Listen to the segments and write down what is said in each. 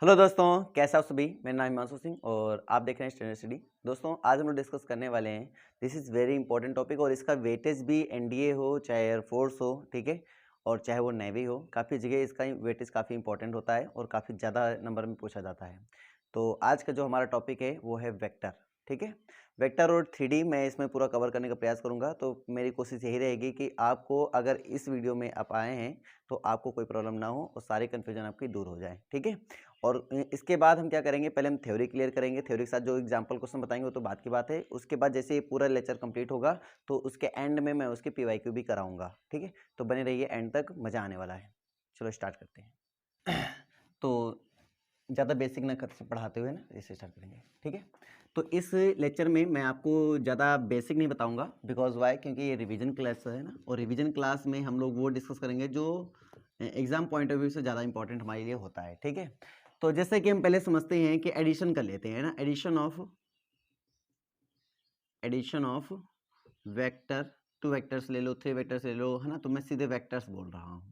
Hello दोस्तों, कैसे आप सभी। मेरा नाम हिमांशु सिंह और आप देख रहे हैं स्टैंडर्ड स्टडी। दोस्तों आज हम लोग डिस्कस करने वाले हैं, this is very important topic और इसका वेटेज भी एनडीए हो चाहे एयरफोर्स हो, ठीक है, और चाहे वो नेवी हो, काफ़ी जगह इसका वेटेज काफ़ी इंपॉर्टेंट होता है और काफ़ी ज़्यादा नंबर में पूछा जाता है। तो आज का जो हमारा टॉपिक है वो है वेक्टर, ठीक है। वेक्टर और 3D मैं इसमें पूरा कवर करने का प्रयास करूंगा। तो मेरी कोशिश यही रहेगी कि आपको अगर इस वीडियो में आप आए हैं तो आपको कोई प्रॉब्लम ना हो और सारी कन्फ्यूजन आपकी दूर हो जाए, ठीक है। और इसके बाद हम क्या करेंगे, पहले हम थ्योरी क्लियर करेंगे, थ्योरी के साथ जो एग्जांपल क्वेश्चन बताएंगे वो तो बात की बात है। उसके बाद जैसे ये पूरा लेक्चर कंप्लीट होगा तो उसके एंड में मैं उसके पीवाईक्यू भी कराऊंगा, ठीक है। तो बने रहिए एंड तक, मज़ा आने वाला है। चलो स्टार्ट करते हैं। तो ज़्यादा बेसिक ना कर पढ़ाते हुए ना इसे स्टार्ट करेंगे, ठीक है। तो इस लेक्चर में मैं आपको ज़्यादा बेसिक नहीं बताऊंगा, बिकॉज वाई, क्योंकि ये रिवीजन क्लास है ना, और रिवीजन क्लास में हम लोग वो डिस्कस करेंगे जो एग्जाम पॉइंट ऑफ व्यू से ज़्यादा इंपॉर्टेंट हमारे लिए होता है, ठीक है। तो जैसे कि हम पहले समझते हैं कि एडिशन कर लेते हैं ना, एडिशन ऑफ वेक्टर, 2 वेक्टर्स ले लो, 3 वेक्टर्स ले लो, है ना। तो मैं सीधे वेक्टर्स बोल रहा हूँ,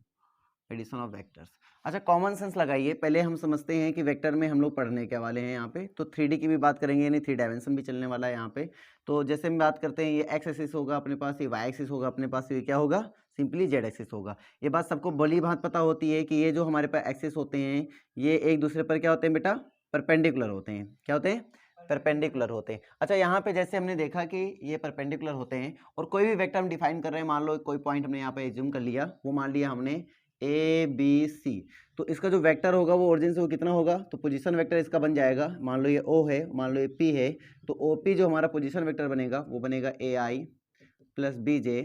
एडिशन ऑफ वेक्टर्स। अच्छा, कॉमन सेंस लगाइए। पहले हम समझते हैं कि वेक्टर में हम लोग पढ़ने के वाले हैं यहाँ पे, तो 3D की भी बात करेंगे, यानी 3 डायमेंशन भी चलने वाला है यहाँ पे। तो जैसे हम बात करते हैं, ये एक्स एक्सिस होगा अपने पास, ये वाई एक्सिस होगा अपने पास, ये क्या होगा, सिंपली जेड एक्सिस होगा। ये बात सबको भली भांति पता होती है कि ये जो हमारे पास एक्सिस होते हैं ये एक दूसरे पर क्या होते हैं बेटा, परपेंडिकुलर होते हैं। क्या होते हैं, परपेंडिकुलर होते हैं। अच्छा, यहाँ पे जैसे हमने देखा कि ये परपेंडिकुलर होते हैं और कोई भी वेक्टर हम डिफाइन कर रहे हैं, मान लो कोई पॉइंट हमने यहाँ पे एज्यूम कर लिया, वो मान लिया हमने ए बी सी, तो इसका जो वेक्टर होगा वो ओरिजिन से वो कितना होगा, तो पोजीशन वेक्टर इसका बन जाएगा। मान लो ये ओ है, मान लो ये पी है, तो ओ पी जो हमारा पोजीशन वेक्टर बनेगा वो बनेगा ए आई प्लस बी जे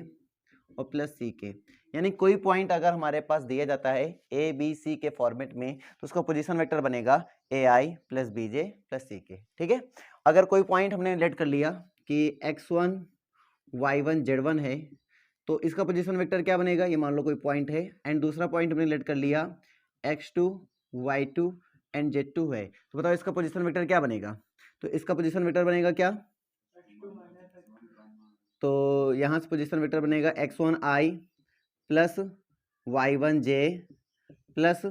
और प्लस सी के। यानी कोई पॉइंट अगर हमारे पास दिया जाता है ए बी सी के फॉर्मेट में तो उसका पोजीशन वेक्टर बनेगा ए I plus B J plus सी के, ठीक है। अगर कोई पॉइंट हमने लेट कर लिया कि x1 y1 z1 है, तो इसका पोजीशन वेक्टर क्या बनेगा, ये मान लो कोई पॉइंट है, एंड दूसरा पॉइंट हमने लेट कर लिया x2 y2 एंड z2 है, तो बताओ इसका पोजीशन वेक्टर क्या बनेगा। तो इसका पोजीशन वेक्टर बनेगा क्या, तो यहाँ से पोजीशन वेक्टर बनेगा x1i plus y1j plus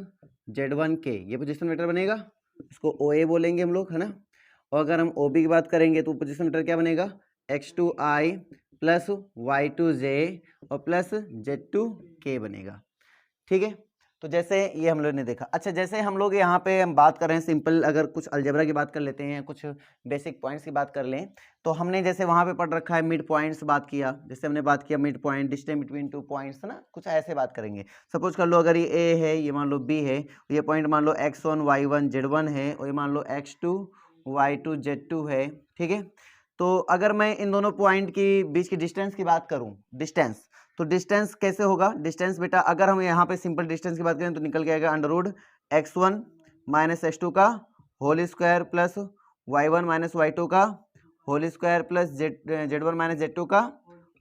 z1k, ये पोजीशन वेक्टर बनेगा। इसको OA बोलेंगे हम लोग, है ना। और अगर हम OB की बात करेंगे तो पोजीशन वेक्टर क्या बनेगा, x2i प्लस y2j और प्लस z2k बनेगा, ठीक है। तो जैसे ये हम लोग ने देखा। अच्छा, जैसे हम लोग यहाँ पे हम बात कर रहे हैं सिंपल, अगर कुछ अलजेब्रा की बात कर लेते हैं, कुछ बेसिक पॉइंट्स की बात कर लें, तो हमने जैसे वहाँ पे पढ़ रखा है मिड पॉइंट्स बात किया, जैसे हमने बात किया mid point, distance between 2 points, है ना, कुछ ऐसे बात करेंगे। सपोज कर लो अगर ये ए है, ये मान लो बी है, ये पॉइंट मान लो x1 y1 z1 है और ये मान लो x2 y2 z2 है, ठीक है। तो अगर मैं इन दोनों पॉइंट की बीच की डिस्टेंस की बात करूं, डिस्टेंस, तो डिस्टेंस कैसे होगा, डिस्टेंस बेटा अगर हम यहाँ पे सिंपल डिस्टेंस की बात करें तो निकल के आएगा under root x1 minus x2 का whole square plus y1 minus y2 का whole square plus z1 minus z2 का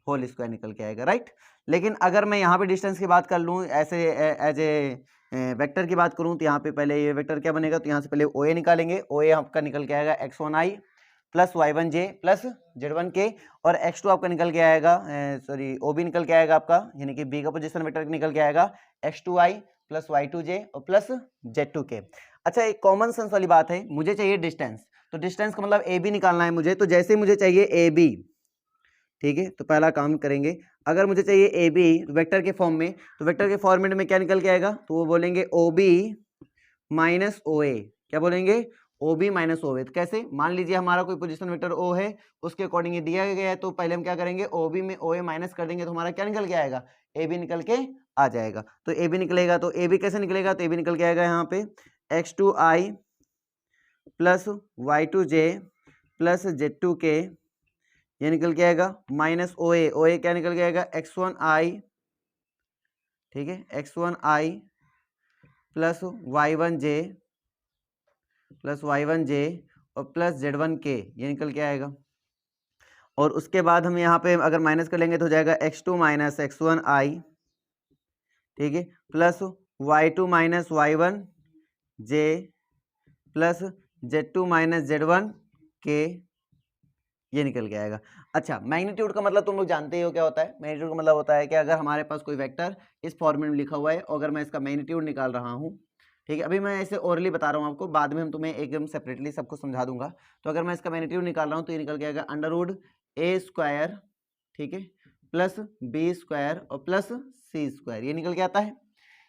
होल स्क्वायर निकल के आएगा, राइट। लेकिन अगर मैं यहाँ पे डिस्टेंस की बात कर लूँ ऐसे एज ए वेक्टर की बात करूँ, तो यहाँ पे पहले ये वेक्टर क्या बनेगा, तो यहाँ से पहले OA निकालेंगे, OA आपका निकल के आएगा x1i plus y1j plus z1k और x2 आपका निकल के आएगा, सॉरी OB निकल के आएगा आपका, यानी कि B का पोजीशन वेक्टर निकल के आएगा x2i प्लस y2j और प्लस z2k। अच्छा, एक कॉमन सेंस वाली बात है, मुझे चाहिए डिस्टेंस, तो डिस्टेंस का मतलब AB निकालना है मुझे। तो जैसे मुझे चाहिए AB, ठीक है, तो पहला काम करेंगे, अगर मुझे चाहिए AB वेक्टर के फॉर्म में, तो वेक्टर के फॉर्मेट में क्या निकल के आएगा, तो वो बोलेंगे OB माइनस OA, क्या बोलेंगे, OB माइनस OA। तो कैसे, मान लीजिए हमारा कोई पोजीशन वेक्टर O है, उसके अकॉर्डिंग ये दिया गया है, तो पहले हम क्या करेंगे, OB में OA माइनस कर देंगे, तो हमारा क्या निकल के आएगा, AB निकल के आ जाएगा। तो AB निकलेगा, तो AB कैसे निकलेगा, तो AB निकल के आएगा यहाँ पे x2i plus y2j plus z2k, ये निकल के आएगा माइनस OA, OA क्या निकल के आएगा x1i, ठीक है, x1i plus y1j plus y1j और प्लस z1k, ये निकल के आएगा। और उसके बाद हम यहाँ पे अगर माइनस कर लेंगे तो हो जाएगा x2 माइनस x1i, ठीक है, plus y2 minus y1j plus z2 minus z1k, ये निकल के आएगा। अच्छा, मैग्नीट्यूड का मतलब तुम लोग जानते हो क्या होता है। मैग्नीट्यूड का मतलब होता है कि अगर हमारे पास कोई वेक्टर इस फॉर्मेट में लिखा हुआ है और अगर मैं इसका मैग्नीट्यूड निकाल रहा हूँ, ठीक है, अभी मैं ऐसे ओरली बता रहा हूँ आपको, बाद में हम तुम्हें एकदम सेपरेटली सबको समझा दूंगा। तो अगर मैं इसका मैग्नीट्यूड निकाल रहा हूँ तो ये निकल के आएगा √a², ठीक है, प्लस b² और प्लस c², ये निकल के आता है।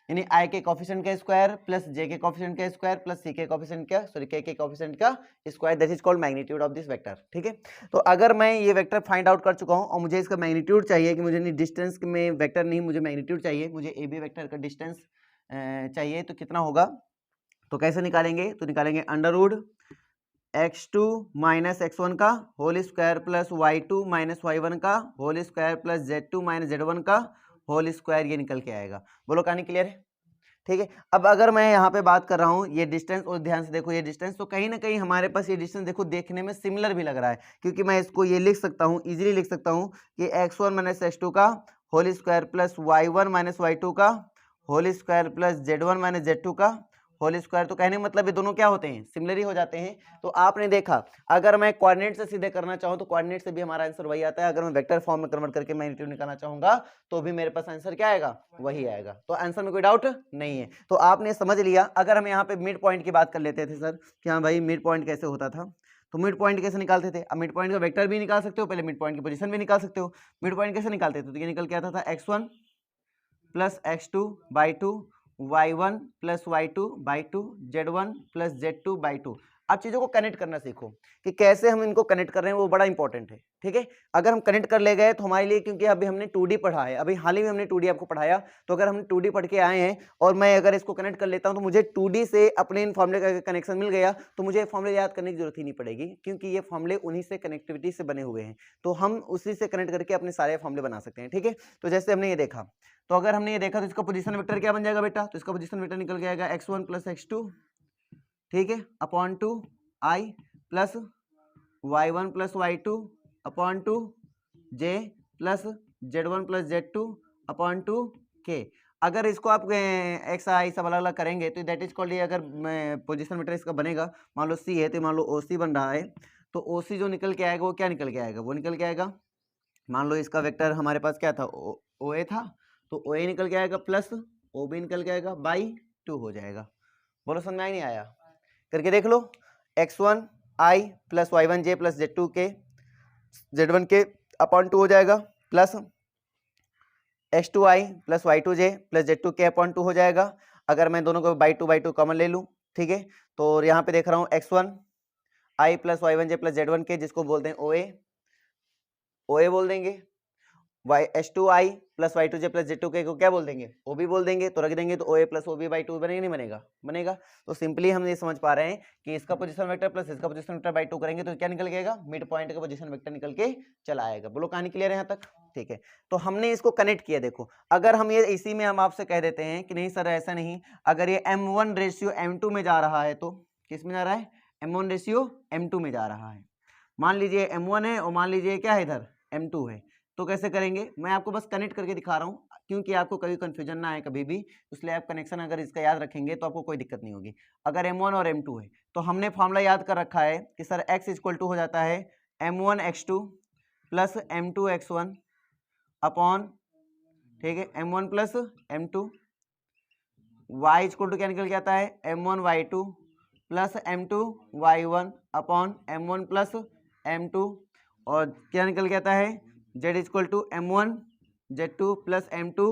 यानी i के कोफिशिएंट का स्क्वायर प्लस j के कोफिशिएंट का स्क्वायर प्लस c के कोफिशिएंट का k के कोफिशिएंट का square, that is called magnitude of this vector. ठीक है, तो अगर मैं ये वेक्टर फाइंड आउट कर चुका हूं और मुझे इसका मैग्नीट्यूड चाहिए, कि मुझे डिस्टेंस में वेक्टर नहीं, मुझे मैग्नीट्यूड चाहिए, मुझे ए बी वेक्टर का डिस्टेंस चाहिए, तो कितना होगा, तो कैसे निकालेंगे, तो निकालेंगे √x2 माइनस x1 का whole square plus y2 minus y1 का whole square plus z2 minus z1 का होल स्क्वायर, ये निकल के आएगा। बोलो कहानी क्लियर है? ठीक है, अब अगर मैं यहाँ पे बात कर रहा हूँ ये डिस्टेंस, और ध्यान से देखो ये डिस्टेंस, तो कहीं ना कहीं हमारे पास ये डिस्टेंस देखो देखने में सिमिलर भी लग रहा है, क्योंकि मैं इसको ये लिख सकता हूँ, इजीली लिख सकता हूँ कि x1 माइनस x2 का whole square plus y1 minus y2 का whole square plus z1 minus z2 का होल स्क्वायर। तो कहने का मतलब ये दोनों क्या होते हैं, सिमिलर ही हो जाते हैं। तो आपने देखा, अगर मैं कोऑर्डिनेट से सीधे करना चाहूँ तो कोऑर्डिनेट से भी हमारा आंसर वही आता है, अगर मैं वेक्टर फॉर्म में कन्वर्ट करके मैग्नीट्यूड निकालना चाहूंगा तो भी मेरे पास आंसर क्या आएगा, वही आएगा। तो आंसर में कोई डाउट नहीं है। तो आपने समझ लिया। अगर हम यहाँ पे मिड पॉइंट की बात कर लेते थे सर कि हाँ भाई मिड पॉइंट कैसे होता था, तो मिड पॉइंट कैसे निकालते थे, अब मिड पॉइंट का वेक्टर भी निकाल सकते हो, पहले मिड पॉइंट की पोजीशन भी निकाल सकते हो। मिड पॉइंट कैसे निकालते थे, तो ये निकल के आता था x1 plus x2/2 y1 plus y2/2 z1 plus z2/2। अब चीजों को कनेक्ट करना सीखो कि कैसे हम इनको कनेक्ट कर रहे हैं, वो बड़ा इंपॉर्टेंट है। ठीक है, अगर हम कनेक्ट कर ले गए तो हमारे लिए, क्योंकि अभी हमने 2D पढ़ा है, अभी हाल ही में हमने 2D आपको पढ़ाया, तो अगर हम 2D पढ़ के आए हैं और मैं अगर इसको कनेक्ट कर लेता हूं तो मुझे 2D से अपने इन फॉर्मूले का कनेक्शन मिल गया, तो मुझे फॉर्मूले याद करने की जरूरत ही नहीं पड़ेगी, क्योंकि ये फॉर्मूले उन्हीं से कनेक्टिविटी से बने हुए हैं, तो हम उसी से कनेक्ट करके अपने सारे फॉर्मूले बना सकते हैं। ठीक है, तो जैसे हमने ये देखा, तो अगर हमने ये देखा तो इसका पोजीशन वेक्टर क्या बन जाएगा बेटा, तो इसका पोजीशन वेक्टर निकल के आएगा x1 प्लस x2, ठीक है, upon 2 i plus y1 plus y2 upon 2 j plus z1 plus z2 upon 2 k। अगर इसको आप एक्स आई सब अलग अलग करेंगे तो दैट इज कॉल्ड, अगर पोजीशन वेक्टर इसका बनेगा, मान लो c है तो मान लो OC बन रहा है, तो OC जो निकल के आएगा वो क्या निकल के आएगा, वो निकल के आएगा, मान लो इसका वेक्टर हमारे पास क्या था, OA था, तो OA निकल के आएगा प्लस OB निकल के आएगा बाई 2 हो जाएगा। बोलो समझ में आई नहीं आया, करके देख लो। x1 i plus y1 j plus z2 के z1 के अपॉन 2 हो जाएगा, plus x2 i plus y2 j plus z2 के अपॉन 2 हो जाएगा। अगर मैं दोनों को बाई टू कॉमन ले लूँ, ठीक है, तो यहाँ पे देख रहा हूँ x1 i plus y1 j plus z1 के, जिसको बोलते हैं OA बोल देंगे, h2i plus y2 j plus z2 के को क्या बोल देंगे, OB बोल देंगे, तो रख देंगे, तो OA प्लस OB/2 बनेगा नहीं बनेगा, बनेगा। तो सिंपली हम ये समझ पा रहे हैं कि इसका पोजीशन वेक्टर प्लस इसका पोजीशन वेक्टर बाई 2 करेंगे तो क्या निकल के आएगा, मिड पॉइंट का पोजीशन वेक्टर निकल के चला आएगा। बोलो कहानी क्लियर है यहाँ तक? ठीक है, तो हमने इसको कनेक्ट किया। देखो अगर हम ये इसी में हम आपसे कह देते हैं कि नहीं सर ऐसा नहीं, अगर ये m1 रेशियो m2 में जा रहा है, तो किस में जा रहा है, m1 रेशियो m2 में जा रहा है। मान लीजिए m1 है और मान लीजिए क्या है इधर m2 है, तो कैसे करेंगे, मैं आपको बस कनेक्ट करके दिखा रहा हूँ क्योंकि आपको कभी कंफ्यूजन ना आए कभी भी, इसलिए आप कनेक्शन अगर इसका याद रखेंगे तो आपको कोई दिक्कत नहीं होगी। अगर m1 और m2 है तो हमने फॉर्मूला याद कर रखा है कि सर x इक्वल टू हो जाता है m1 x2 plus m2 x1 upon, ठीक है, m1 plus m2, y equal to क्या निकल के आता है m1 y2 plus m2 y1 upon m1 plus m2, और क्या निकल के आता है z equal to m1 z2 plus m2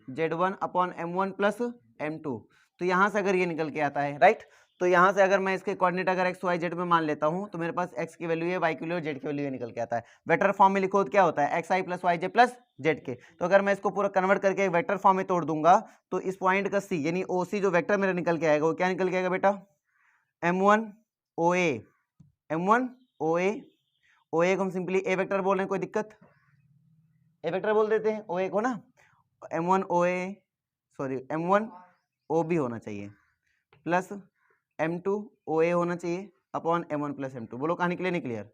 z1 upon m1 plus m2। तो यहाँ से अगर ये निकल के आता है, राइट, तो यहाँ से अगर मैं इसके कोऑर्डिनेट अगर x y z में मान लेता हूँ तो मेरे पास x की वैल्यू है, y की वैल्यू है, z की वैल्यू है, निकल के आता है। वेक्टर फॉर्म में लिखो तो क्या होता है xi प्लस वाई जे प्लस जेड के। तो अगर मैं इसको पूरा कन्वर्ट करके वेक्टर फॉर्म में तोड़ दूंगा तो इस पॉइंट का c यानी OC जो वेक्टर मेरा निकल के आएगा वो क्या निकल के आएगा बेटा, m1 OA, m1 OA, OA को हम सिंपली ए वेक्टर बोल रहे हैं, कोई दिक्कत, ए वेक्टर बोल देते हैं OA को ना, m1 OA sorry m1 OB होना चाहिए प्लस m2 OA होना चाहिए अपॉन m1 प्लस m2। बोलो कहानी क्लियर नहीं क्लियर?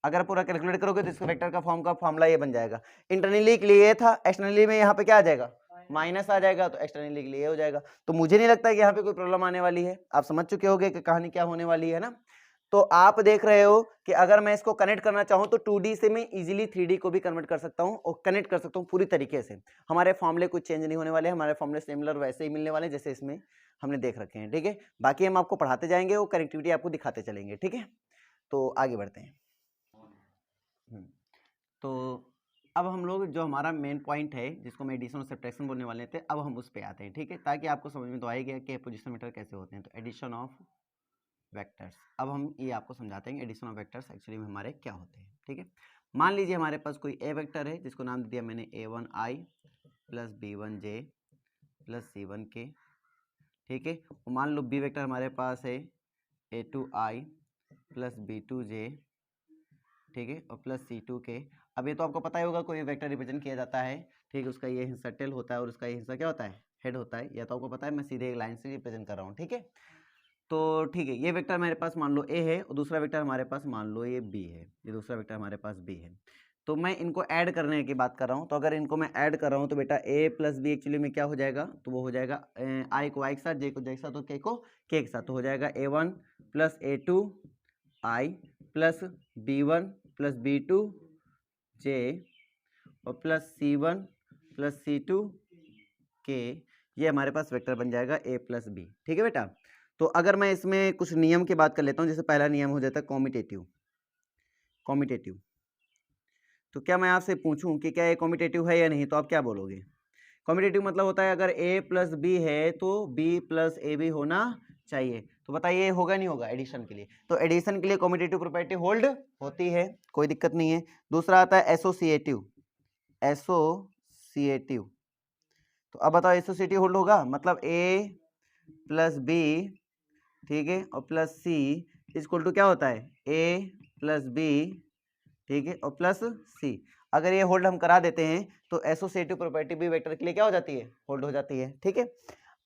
अगर पूरा कैलकुलेट करोगे तो इसका वेक्टर का फॉर्म का फॉर्मूला ये बन जाएगा। इंटरनली के लिए ये था, एक्सटर्नली में यहाँ पे क्या आ जाएगा, माइनस आ जाएगा, तो एक्सटर्नली के लिए हो जाएगा। तो मुझे नहीं लगता कि यहाँ पे कोई प्रॉब्लम आने वाली है, आप समझ चुके होगे कि कहानी क्या होने वाली है ना। तो आप देख रहे हो कि अगर मैं इसको कनेक्ट करना चाहूं तो 2D से मैं इजीली 3D को भी कन्वर्ट कर सकता हूं और कनेक्ट कर सकता हूं पूरी तरीके से। हमारे फॉर्मूले कुछ चेंज नहीं होने वाले, हमारे फॉर्मूले सिमिलर वैसे ही मिलने वाले जैसे इसमें हमने देख रखे हैं, ठीक है। बाकी हम आपको पढ़ाते जाएंगे, वो कनेक्टिविटी आपको दिखाते चलेंगे, ठीक है। तो आगे बढ़ते हैं। तो अब हम लोग जो हमारा मेन पॉइंट है जिसको मैं एडिशन और सब्ट्रैक्शन बोलने वाले थे, अब हम उस पर आते हैं, ठीक है, ताकि आपको समझ में तो आएगा कि पोजीशन वेक्टर कैसे होते हैं। तो एडिशन ऑफ वेक्टर्स, अब हम ये आपको समझाते हैं एडिशन ऑफ वेक्टर्स एक्चुअली में हमारे क्या होते हैं, ठीक है। मान लीजिए हमारे पास कोई ए वेक्टर है जिसको नाम दे दिया मैंने a1i plus b1j plus c1k, ठीक है। और मान लो बी वेक्टर हमारे पास है a2i प्लस b2j, ठीक है, और प्लस c2k। अब ये तो आपको पता ही होगा कोई वेक्टर रिप्रेजेंट किया जाता है, ठीक है, उसका ये हिस्सा टेल होता है और उसका ये हिस्सा क्या होता है, हेड होता है। या तो आपको पता है, मैं सीधे एक लाइन से रिप्रेजेंट कर रहा हूँ, ठीक है। तो ठीक है, ये वेक्टर मेरे पास मान लो ए है और दूसरा वेक्टर हमारे पास मान लो ये बी है, ये दूसरा वेक्टर हमारे पास बी है। तो मैं इनको ऐड करने की बात कर रहा हूँ, तो अगर इनको मैं ऐड कर रहा हूँ तो बेटा ए प्लस बी एक्चुअली में क्या हो जाएगा, तो वो हो जाएगा आई को आई के साथ, जे को जे के साथ और के को के के साथ, तो हो जाएगा a1 plus a2 i plus b1 plus b2 j और plus c1 plus c2 k. ये हमारे पास वेक्टर बन जाएगा a प्लस बी, ठीक है बेटा। तो अगर मैं इसमें कुछ नियम की बात कर लेता हूँ, जैसे पहला नियम हो जाता है कॉम्यूटेटिव। कॉम्यूटेटिव, तो क्या मैं आपसे पूछूं कि क्या ये कॉम्यूटेटिव है या नहीं, तो आप क्या बोलोगे। कॉम्यूटेटिव मतलब होता है अगर a प्लस बी है तो b प्लस ए भी होना चाहिए। तो बताइए होगा नहीं होगा एडिशन के लिए। तो एडिशन के लिए कॉम्यूटेटिव प्रॉपर्टी होल्ड होती है, कोई दिक्कत नहीं है। दूसरा आता है एसोसिएटिव। एसोसिएटिव, तो अब बताओ एसोसिएटिव होल्ड होगा, मतलब a प्लस बी, ठीक है, और प्लस सी इक्वल टू क्या होता है a प्लस बी, ठीक है, और प्लस सी। अगर ये होल्ड हम करा देते हैं तो एसोसिएटिव प्रॉपर्टी भी वेक्टर के लिए क्या हो जाती है, होल्ड हो जाती है, ठीक है।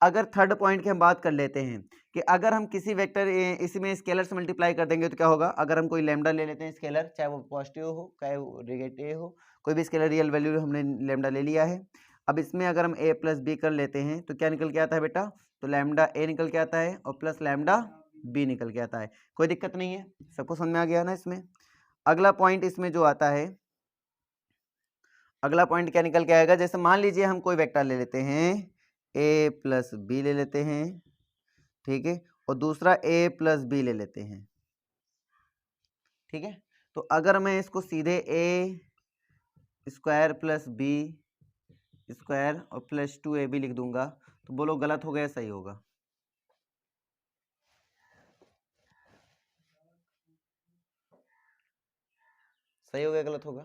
अगर थर्ड पॉइंट की हम बात कर लेते हैं कि अगर हम किसी वेक्टर इसमें स्केलर से मल्टीप्लाई कर देंगे तो क्या होगा। अगर हम कोई लैम्डा ले लेते हैं स्केलर, चाहे वो पॉजिटिव हो चाहे वो नेगेटिव हो, कोई भी स्केलर रियल वैल्यू हमने लैम्डा ले लिया है। अब इसमें अगर हम a प्लस बी कर लेते हैं तो क्या निकल के आता है बेटा, तो लैम्डा a निकल के आता है और प्लस लैम्डा b निकल के आता है। कोई दिक्कत नहीं है, सबको समझ में आ गया ना इसमें। अगला पॉइंट इसमें जो आता है, अगला पॉइंट क्या निकल के आएगा, जैसे मान लीजिए हम कोई वेक्टर ले लेते हैं a प्लस बी ले लेते हैं, ठीक है, और दूसरा a प्लस बी ले लेते हैं, ठीक है। तो अगर मैं इसको सीधे a square plus B square और प्लस 2ab लिख दूंगा तो बोलो गलत होगा या सही होगा। सही होगा गलत होगा।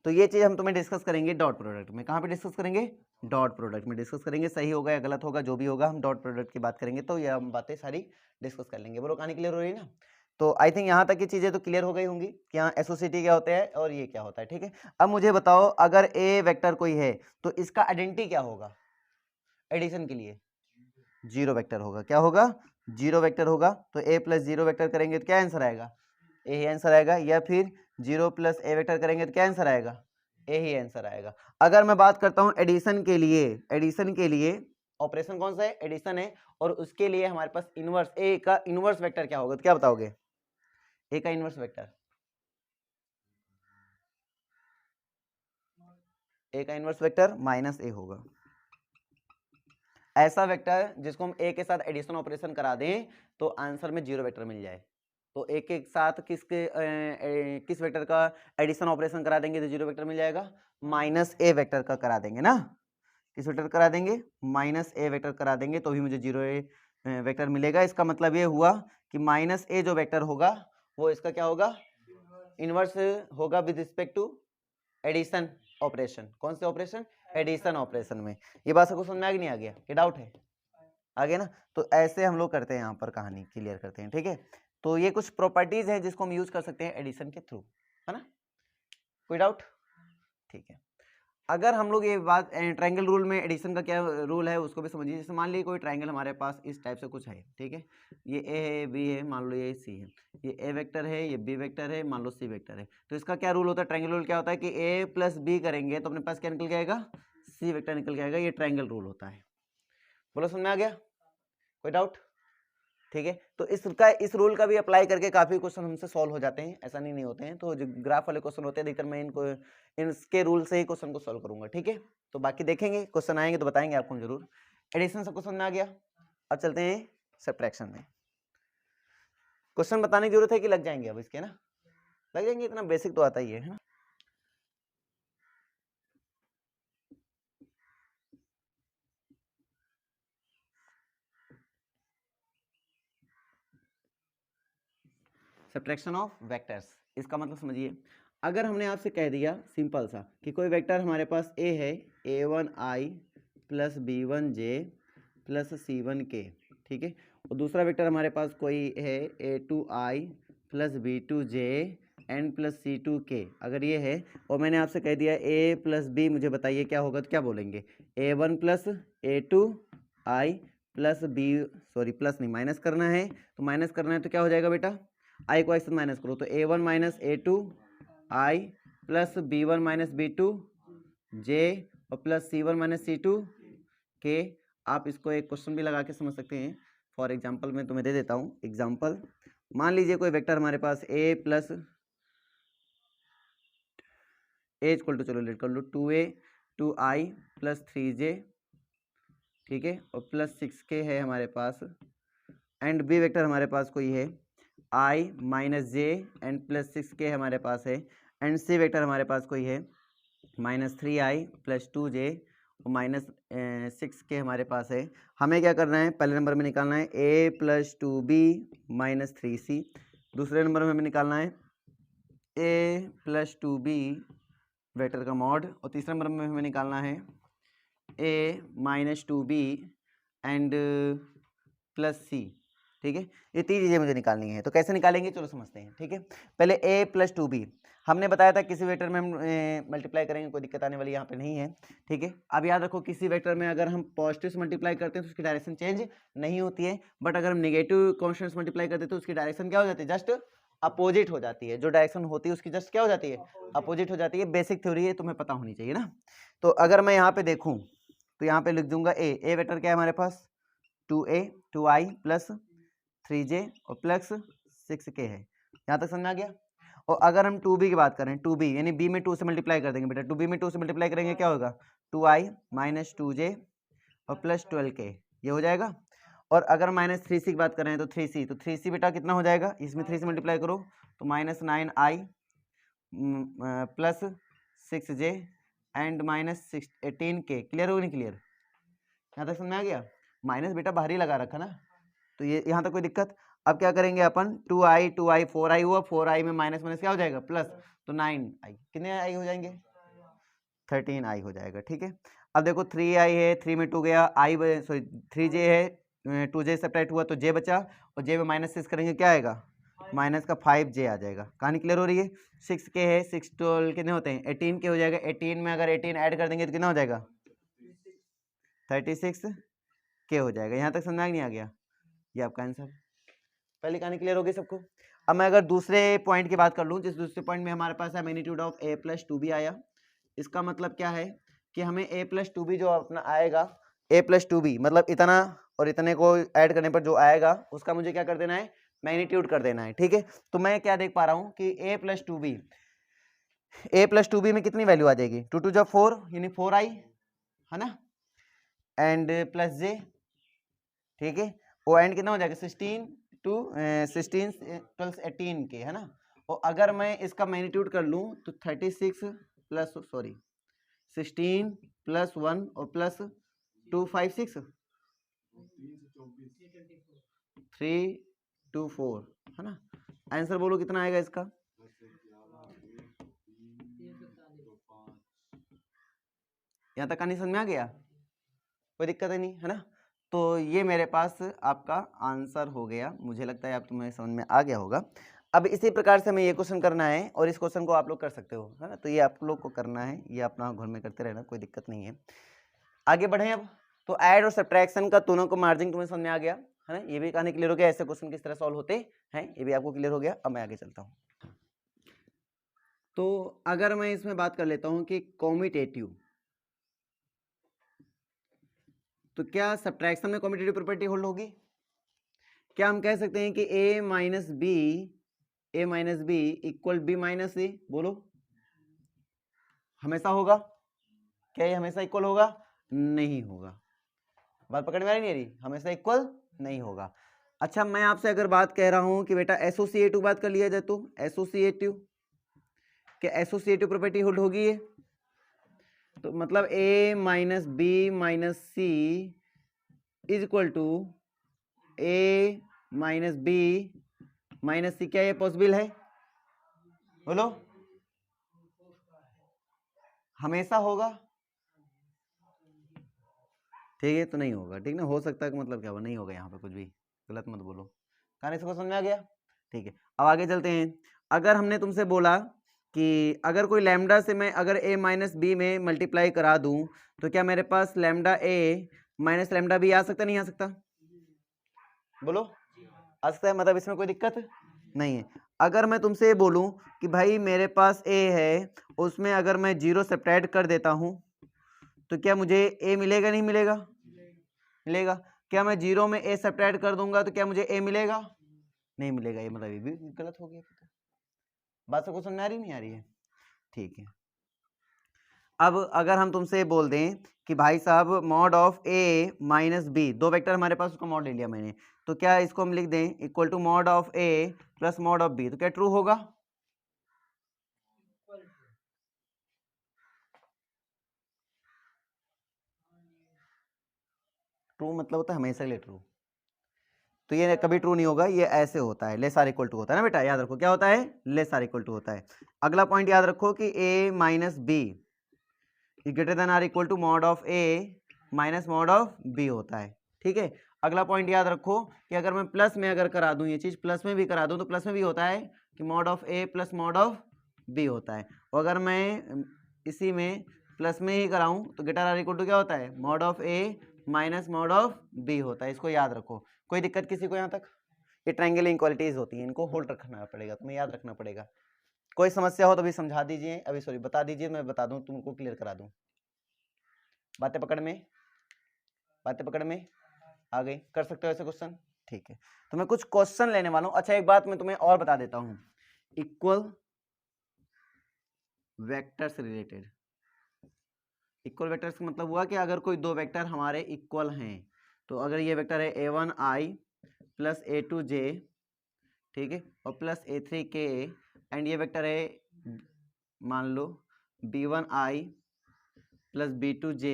तो ये चीज हम तुम्हें डिस्कस करेंगे डॉट प्रोडक्ट में। कहाँ पे डिस्कस करेंगे, डॉट प्रोडक्ट में डिस्कस करेंगे। सही होगा या गलत होगा जो भी होगा, हम डॉट प्रोडक्ट की बात करेंगे तो ये हम बातें सारी डिस्कस कर लेंगे। बोलो कहानी क्लियर हो रही है ना। तो आई थिंक यहाँ तक की चीजें तो क्लियर हो गई होंगी कि हाँ एसोसिएटी क्या होता है और ये क्या होता है, ठीक है। अब मुझे बताओ अगर ए वेक्टर कोई है तो इसका आइडेंटिटी क्या होगा एडिशन के लिए, जीरो वेक्टर होगा। क्या होगा, जीरो वेक्टर होगा। तो a प्लस जीरो वेक्टर करेंगे तो क्या आंसर आएगा, ए ही आंसर आएगा। या फिर जीरो प्लस ए वेक्टर करेंगे तो क्या आंसर आएगा, ए ही आंसर आएगा। अगर मैं बात करता हूं एडिशन के लिए, एडिशन के लिए ऑपरेशन कौन सा है, एडिशन है, और उसके लिए हमारे पास इनवर्स ए का इनवर्स वेक्टर क्या होगा, तो क्या बताओगे ए का इनवर्स वेक्टर, ए का इनवर्स वेक्टर माइनस ए होगा। ऐसा वेक्टर जिसको हम ए के साथ एडिशन ऑपरेशन करा दें तो आंसर में जीरो वेक्टर मिल जाए। तो एक एक साथ किस वेक्टर का एडिशन ऑपरेशन करा देंगे तो जीरो वेक्टर मिल जाएगा, माइनस ए वेक्टर का करा देंगे ना। किस वेक्टर करा देंगे, माइनस ए वेक्टर करा देंगे तो भी मुझे जीरो वेक्टर मिलेगा। इसका मतलब ये हुआ कि माइनस ए जो वेक्टर होगा वो इसका क्या होगा, इनवर्स होगा with respect to addition operation. कौन से ऑपरेशन, एडिशन ऑपरेशन में। ये बात सबको समझ में आ गई नहीं, आ गया कि डाउट है, आ गया ना। तो ऐसे हम लोग करते हैं, यहाँ पर कहानी क्लियर करते हैं, ठीक है। तो ये कुछ प्रॉपर्टीज हैं जिसको हम यूज कर सकते हैं एडिशन के थ्रू, है ना। कोई डाउट, ठीक है। अगर हम लोग ये बात ट्रायंगल रूल में एडिशन का क्या रूल है उसको भी समझिए। जैसे मान लीजिए कोई ट्रायंगल हमारे पास इस टाइप से कुछ है, ठीक है, ये ए है, बी है, मान लो ये सी है, ये ए वेक्टर है, ये बी वेक्टर है, मान लो सी वेक्टर है। तो इसका क्या रूल होता है, ट्रायंगल रूल क्या होता है कि ए प्लस बी करेंगे तो अपने पास क्या निकल के आएगा, सी वेक्टर निकल के आएगा। ये ट्रायंगल रूल होता है। बोलो समझ में आ गया, कोई डाउट। ठीक है। तो इस रूल का भी अप्लाई करके काफी क्वेश्चन हमसे सॉल्व हो जाते हैं, ऐसा नहीं होते हैं। तो जो ग्राफ वाले क्वेश्चन होते हैं अधिकतर मैं इनको इनके रूल से ही क्वेश्चन को सॉल्व करूंगा, ठीक है। तो बाकी देखेंगे, क्वेश्चन आएंगे तो बताएंगे आपको जरूर। एडिशन सब क्वेश्चन में आ गया, अब चलते हैं सब्ट्रैक्शन में। क्वेश्चन बताने की जरूरत है कि लग जाएंगे अब इसके, ना लग जाएंगे, इतना बेसिक तो आता ही है ना। सब्ट्रैक्शन ऑफ वेक्टर्स, इसका मतलब समझिए, अगर हमने आपसे कह दिया सिंपल सा कि कोई वेक्टर हमारे पास ए है, a1i plus b1j plus c1k, ठीक है, और दूसरा वेक्टर हमारे पास कोई है a2i plus b2j N plus c2k, अगर ये है और मैंने आपसे कह दिया a प्लस b, मुझे बताइए क्या होगा, तो क्या बोलेंगे, a1 plus a2i plus b, sorry plus नहीं माइनस करना है, तो माइनस करना है तो क्या हो जाएगा बेटा, आई को एक्स माइनस करो, तो a1 minus a2i plus b1 minus b2j और प्लस c1 माइनस c2k। आप इसको एक क्वेश्चन भी लगा के समझ सकते हैं। फॉर एग्जाम्पल मैं तुम्हें दे देता हूँ एग्जाम्पल। मान लीजिए कोई वेक्टर हमारे पास a plus a equal to, चलो लेट कर लो 2a 2i प्लस 3j, ठीक है, और प्लस 6k है हमारे पास, एंड बी वेक्टर हमारे पास कोई है i minus J and plus 6k हमारे पास है, एंड सी वेक्टर हमारे पास कोई है माइनस 3i प्लस 2j और माइनस 6k हमारे पास है। हमें क्या करना है, पहले नंबर में निकालना है a plus 2b minus 3c, दूसरे नंबर में हमें निकालना है a प्लस 2b वेक्टर का मॉड, और तीसरे नंबर में हमें निकालना है a minus 2b and plus c, ठीक है। ये तीन चीज़ें मुझे निकालनी है, तो कैसे निकालेंगे चलो समझते हैं, ठीक है। पहले a प्लस 2b हमने बताया था किसी वेक्टर में हम मल्टीप्लाई करेंगे, कोई दिक्कत आने वाली यहाँ पे नहीं है, ठीक है। अब याद रखो किसी वेक्टर में अगर हम पॉजिटिव से मल्टीप्लाई करते हैं तो उसकी डायरेक्शन चेंज नहीं होती है, बट अगर हम नेगेटिव कॉन्स्टेंट से मल्टीप्लाई करते हैं तो उसकी डायरेक्शन क्या हो जाती है, जस्ट अपोजिट हो जाती है। जो डायरेक्शन होती है उसकी जस्ट क्या हो जाती है, अपोजिट हो जाती है। बेसिक थ्योरी है, तुम्हें पता होनी चाहिए ना। तो अगर मैं यहाँ पे देखूँ तो यहाँ पे लिख दूंगा ए वेक्टर क्या है हमारे पास 2a 2i प्लस 3j और प्लस 6k है, यहाँ तक समझ में आ गया। और अगर हम 2b की बात करें, 2b यानी b में 2 से मल्टीप्लाई कर देंगे बेटा, 2b में 2 से मल्टीप्लाई करेंगे क्या होगा 2i माइनस 2j और प्लस 12k, ये हो जाएगा। और अगर माइनस 3c की बात करें तो 3c, तो 3c बेटा कितना हो जाएगा, इसमें 3 से मल्टीप्लाई करो तो minus 9i plus 6j and minus 18k। Clear हो नहीं क्लियर, यहाँ तक समझ में आ गया। माइनस बेटा बाहर ही लगा रखा ना, तो ये यहाँ तक कोई दिक्कत। अब क्या करेंगे अपन 2i 4i हुआ, 4i में माइनस माइनस क्या हो जाएगा प्लस, तो 9i, कितने i हो जाएंगे 13i हो जाएगा, ठीक है। अब देखो 3i है, 3 में 2 गया, i सॉरी 3j है, 2j सब्ट्रैक्ट हुआ तो j बचा, और j में माइनस 6 करेंगे क्या आएगा माइनस का 5j आ जाएगा। कहानी क्लियर हो रही है। 6k है, 6 12 कितने होते हैं 18k हो जाएगा, 18 में अगर 18 ऐड कर देंगे तो कितना हो जाएगा 36k हो जाएगा। यहाँ तक समझ में नहीं आ गया, ये आपका आंसर। पहली कहानी क्लियर हो गई सबको। अब मैं अगर दूसरे पॉइंट की बात कर लूँ, जिस दूसरे पॉइंट में हमारे पास है magnitude of a plus 2b आया, इसका मतलब क्या है कि हमें a प्लस 2b जो अपना आएगा, a प्लस 2b मतलब इतना और इतने को ऐड करने पर जो आएगा उसका मुझे क्या कर देना है, मैग्नीट्यूड कर देना है, ठीक है। तो मैं क्या देख पा रहा हूँ कि a प्लस 2b में कितनी वैल्यू आ जाएगी, 2 2 जब 4 यानी 4i है ना, एंड प्लस j, ठीक है, वो एंड कितना हो जाएगा 16 प्लस 18k है ना। और अगर मैं इसका मैग्नीट्यूड कर लूँ तो 36 प्लस सॉरी 16 प्लस 1 और प्लस 2 5 6 3 2 4 है ना। आंसर बोलो कितना आएगा इसका, यहाँ तक कहानी समझ में आ गया, कोई दिक्कत है नहीं है ना। तो ये मेरे पास आपका आंसर हो गया, मुझे लगता है आप तुम्हें समझ में आ गया होगा। अब इसी प्रकार से हमें ये क्वेश्चन करना है और इस क्वेश्चन को आप लोग कर सकते हो है ना, तो ये आप लोग को करना है, ये अपना घर में करते रहना, कोई दिक्कत नहीं है। आगे बढ़े अब, तो ऐड और सब्ट्रैक्शन का दोनों को मार्जिन तुम्हें समझ में आ गया है ना, ये भी कहानी क्लियर हो गया, ऐसे क्वेश्चन किस तरह सॉल्व होते हैं ये भी आपको क्लियर हो गया। अब मैं आगे चलता हूँ। तो अगर मैं इसमें बात कर लेता हूँ कि कॉम्यूटेटिव, तो क्या सब्ट्रैक्शन में कॉम्यूटेटिव प्रॉपर्टी होल्ड होगी, क्या हम कह सकते हैं कि a minus b equal b minus a? बोलो, हमेशा होगा क्या? ये हमेशा इक्वल होगा? नहीं होगा। बात पकड़ में आ रही नहीं आ रही? हमेशा इक्वल नहीं होगा। अच्छा, मैं आपसे अगर बात कह रहा हूं कि बेटा एसोसिएटिव बात कर लिया जाए तो एसोसिएटिव, क्या एसोसिएटिव प्रॉपर्टी होल्ड होगी ये? तो मतलब a minus B minus C is equal to a minus B minus C, क्या ये पॉसिबल है? बोलो, हमेशा होगा? ठीक है, तो नहीं होगा। ठीक ना, हो सकता है कि मतलब क्या हुआ, नहीं होगा। यहाँ पे कुछ भी गलत मत बोलो। कहानी इसको समझ में आ गया? ठीक है, अब आगे चलते हैं। अगर हमने तुमसे बोला कि अगर कोई लैम्डा से मैं अगर a माइनस बी में मल्टीप्लाई करा दूं तो क्या मेरे पास lambda a minus lambda B आ सकता नहीं आ सकता? बोलो, आ सकता है। मतलब इसमें कोई दिक्कत नहीं है। अगर मैं तुमसे बोलूं कि भाई मेरे पास a है, उसमें अगर मैं 0 सब्ट्रैक्ट कर देता हूं तो क्या मुझे a मिलेगा नहीं मिलेगा? मिलेगा। क्या मैं 0 में a सब्ट्रैक्ट कर दूंगा तो क्या मुझे a मिलेगा? नहीं मिलेगा। ये मतलब ये भी गलत हो गया। बात सबको समझ में आ रही नहीं आ रही है? ठीक है। अब अगर हम तुमसे बोल दें कि भाई साहब mod of a minus B, दो वेक्टर हमारे पास, उसका मॉड ले लिया मैंने, तो क्या इसको हम लिख दें equal to mod of a plus mod of b, तो क्या ट्रू होगा? ट्रू मतलब होता है हमेशा के लिए ट्रू, तो ये कभी ट्रू नहीं होगा। ये ऐसे होता है, लेस आर इक्वल टू होता है ना बेटा, याद रखो क्या होता है, लेस आर इक्वल टू होता है। अगला पॉइंट याद रखो कि a minus B greater than or equal to mod of a minus mod of b होता है। ठीक है, अगला पॉइंट याद रखो कि अगर मैं प्लस में अगर करा दूं, ये चीज प्लस में भी करा दूं तो प्लस में भी होता है कि mod of a plus mod of b होता है। और अगर मैं इसी में प्लस में ही कराऊं तो ग्रेटर आर इक्वल टू क्या होता है, mod of a minus mod of b होता है। इसको याद रखो। कोई दिक्कत किसी को यहाँ तक? ये ट्रायंगल इनक्वालिटीज होती हैं, इनको होल्ड रखना पड़ेगा, तुम्हें याद रखना पड़ेगा। कोई समस्या हो तो अभी समझा दीजिए, अभी सॉरी बता दीजिए, मैं बता दूं, तुमको क्लियर करा दूं। बातें पकड़ में, बातें पकड़ में आ गई? कर सकते हो ऐसे क्वेश्चन? ठीक है, तो मैं कुछ क्वेश्चन लेने वाला हूं। अच्छा, एक बात मैं तुम्हें और बता देता हूं, इक्वल वेक्टर से रिलेटेड। इक्वल वेक्टर्स का मतलब हुआ कि अगर कोई दो वेक्टर हमारे इक्वल हैं, तो अगर ये वेक्टर है a1i प्लस a2j, ठीक है, और प्लस a3k, एंड ये वेक्टर है मान लो b1i plus b2j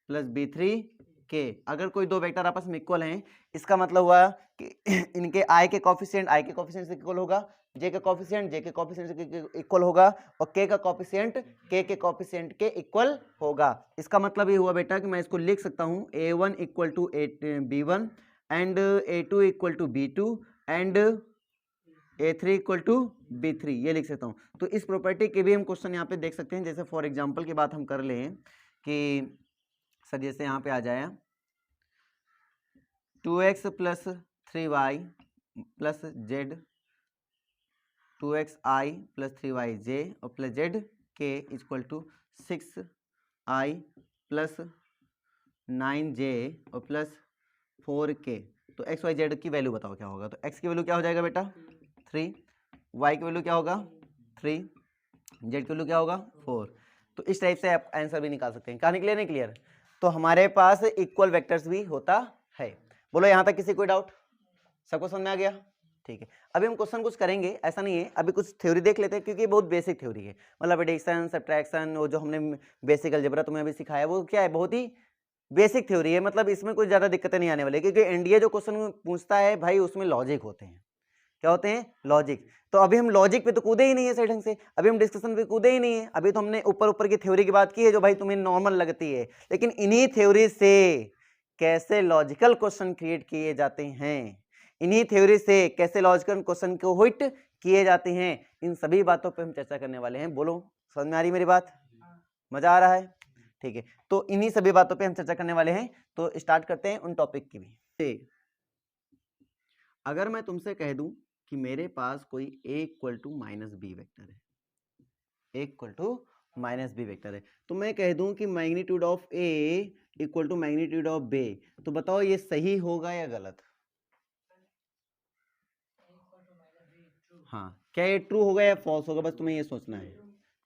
plus b3k, अगर कोई दो वेक्टर आपस में इक्वल हैं, इसका मतलब हुआ कि इनके i के कोफिशिएंट से इक्वल होगा, j के कोफिशिएंट से इक्वल होगा, और k का कोफिशिएंट के कोफिशिएंट के इक्वल होगा। इसका मतलब ये हुआ बेटा कि मैं इसको लिख सकता हूँ a1 equal to b1 and a2 equal to b2 and a3 equal to b3, ये लिख सकता हूँ। तो इस प्रॉपर्टी के भी हम क्वेश्चन यहाँ पे देख सकते हैं। जैसे फॉर एग्जांपल की बात हम कर लें कि सर जैसे यहाँ पे आ जाए 2x plus 3y plus Z, 2xi plus 3yj और प्लस जेड के equal to 6i plus 9j और प्लस 4k। तो एक्स वाई जेड की वैल्यू बताओ क्या होगा? तो x की वैल्यू क्या हो जाएगा बेटा 3, y की वैल्यू क्या होगा 3, z की वैल्यू क्या होगा 4। तो इस टाइप से आप आंसर भी निकाल सकते हैं। कहानी क्लियर नहीं क्लियर? तो हमारे पास इक्वल वेक्टर्स भी होता है। बोलो यहाँ तक किसी कोई डाउट? सबको समझ में आ गया? ठीक है, अभी हम क्वेश्चन कुछ करेंगे, ऐसा नहीं है, अभी कुछ थ्योरी देख लेते हैं क्योंकि बहुत बेसिक थ्योरी है। मतलब एडिशन सब्ट्रैक्शन, वो जो हमने बेसिक अलजेब्रा तुम्हें अभी सिखाया वो क्या है, बहुत ही बेसिक थ्योरी है। मतलब इसमें कोई ज्यादा दिक्कतें नहीं आने वाली, क्योंकि एनडीए जो क्वेश्चन पूछता है भाई उसमें लॉजिक होते हैं। क्या होते हैं? लॉजिक। तो अभी हम लॉजिक पे तो कूदे ही नहीं है सही ढंग से, अभी हम डिस्कशन पे कूदे ही नहीं है। अभी तो हमने ऊपर ऊपर की थ्योरी की बात की है जो भाई तुम्हें नॉर्मल लगती है, लेकिन इन्हीं थ्योरी से कैसे लॉजिकल क्वेश्चन क्रिएट किए जाते हैं, इन्हीं थ्योरी से कैसे लॉजिकल क्वेश्चन को हिट किए जाते हैं, इन सभी बातों पे हम चर्चा करने वाले हैं। बोलो समझ में आ रही मेरी बात? मजा आ रहा है? ठीक है, तो इन्हीं सभी बातों पे हम चर्चा करने वाले हैं। तो स्टार्ट करते हैं उन टॉपिक की भी। अगर मैं तुमसे कह दूं कि मेरे पास कोई a equal to minus B vector है, a equal to minus B vector है, तो मैं कह दूं कि magnitude of a equal to magnitude of b, तो बताओ ये सही होगा या गलत? हाँ, क्या ये ट्रू होगा या फॉल्स होगा, बस तुम्हें ये सोचना है।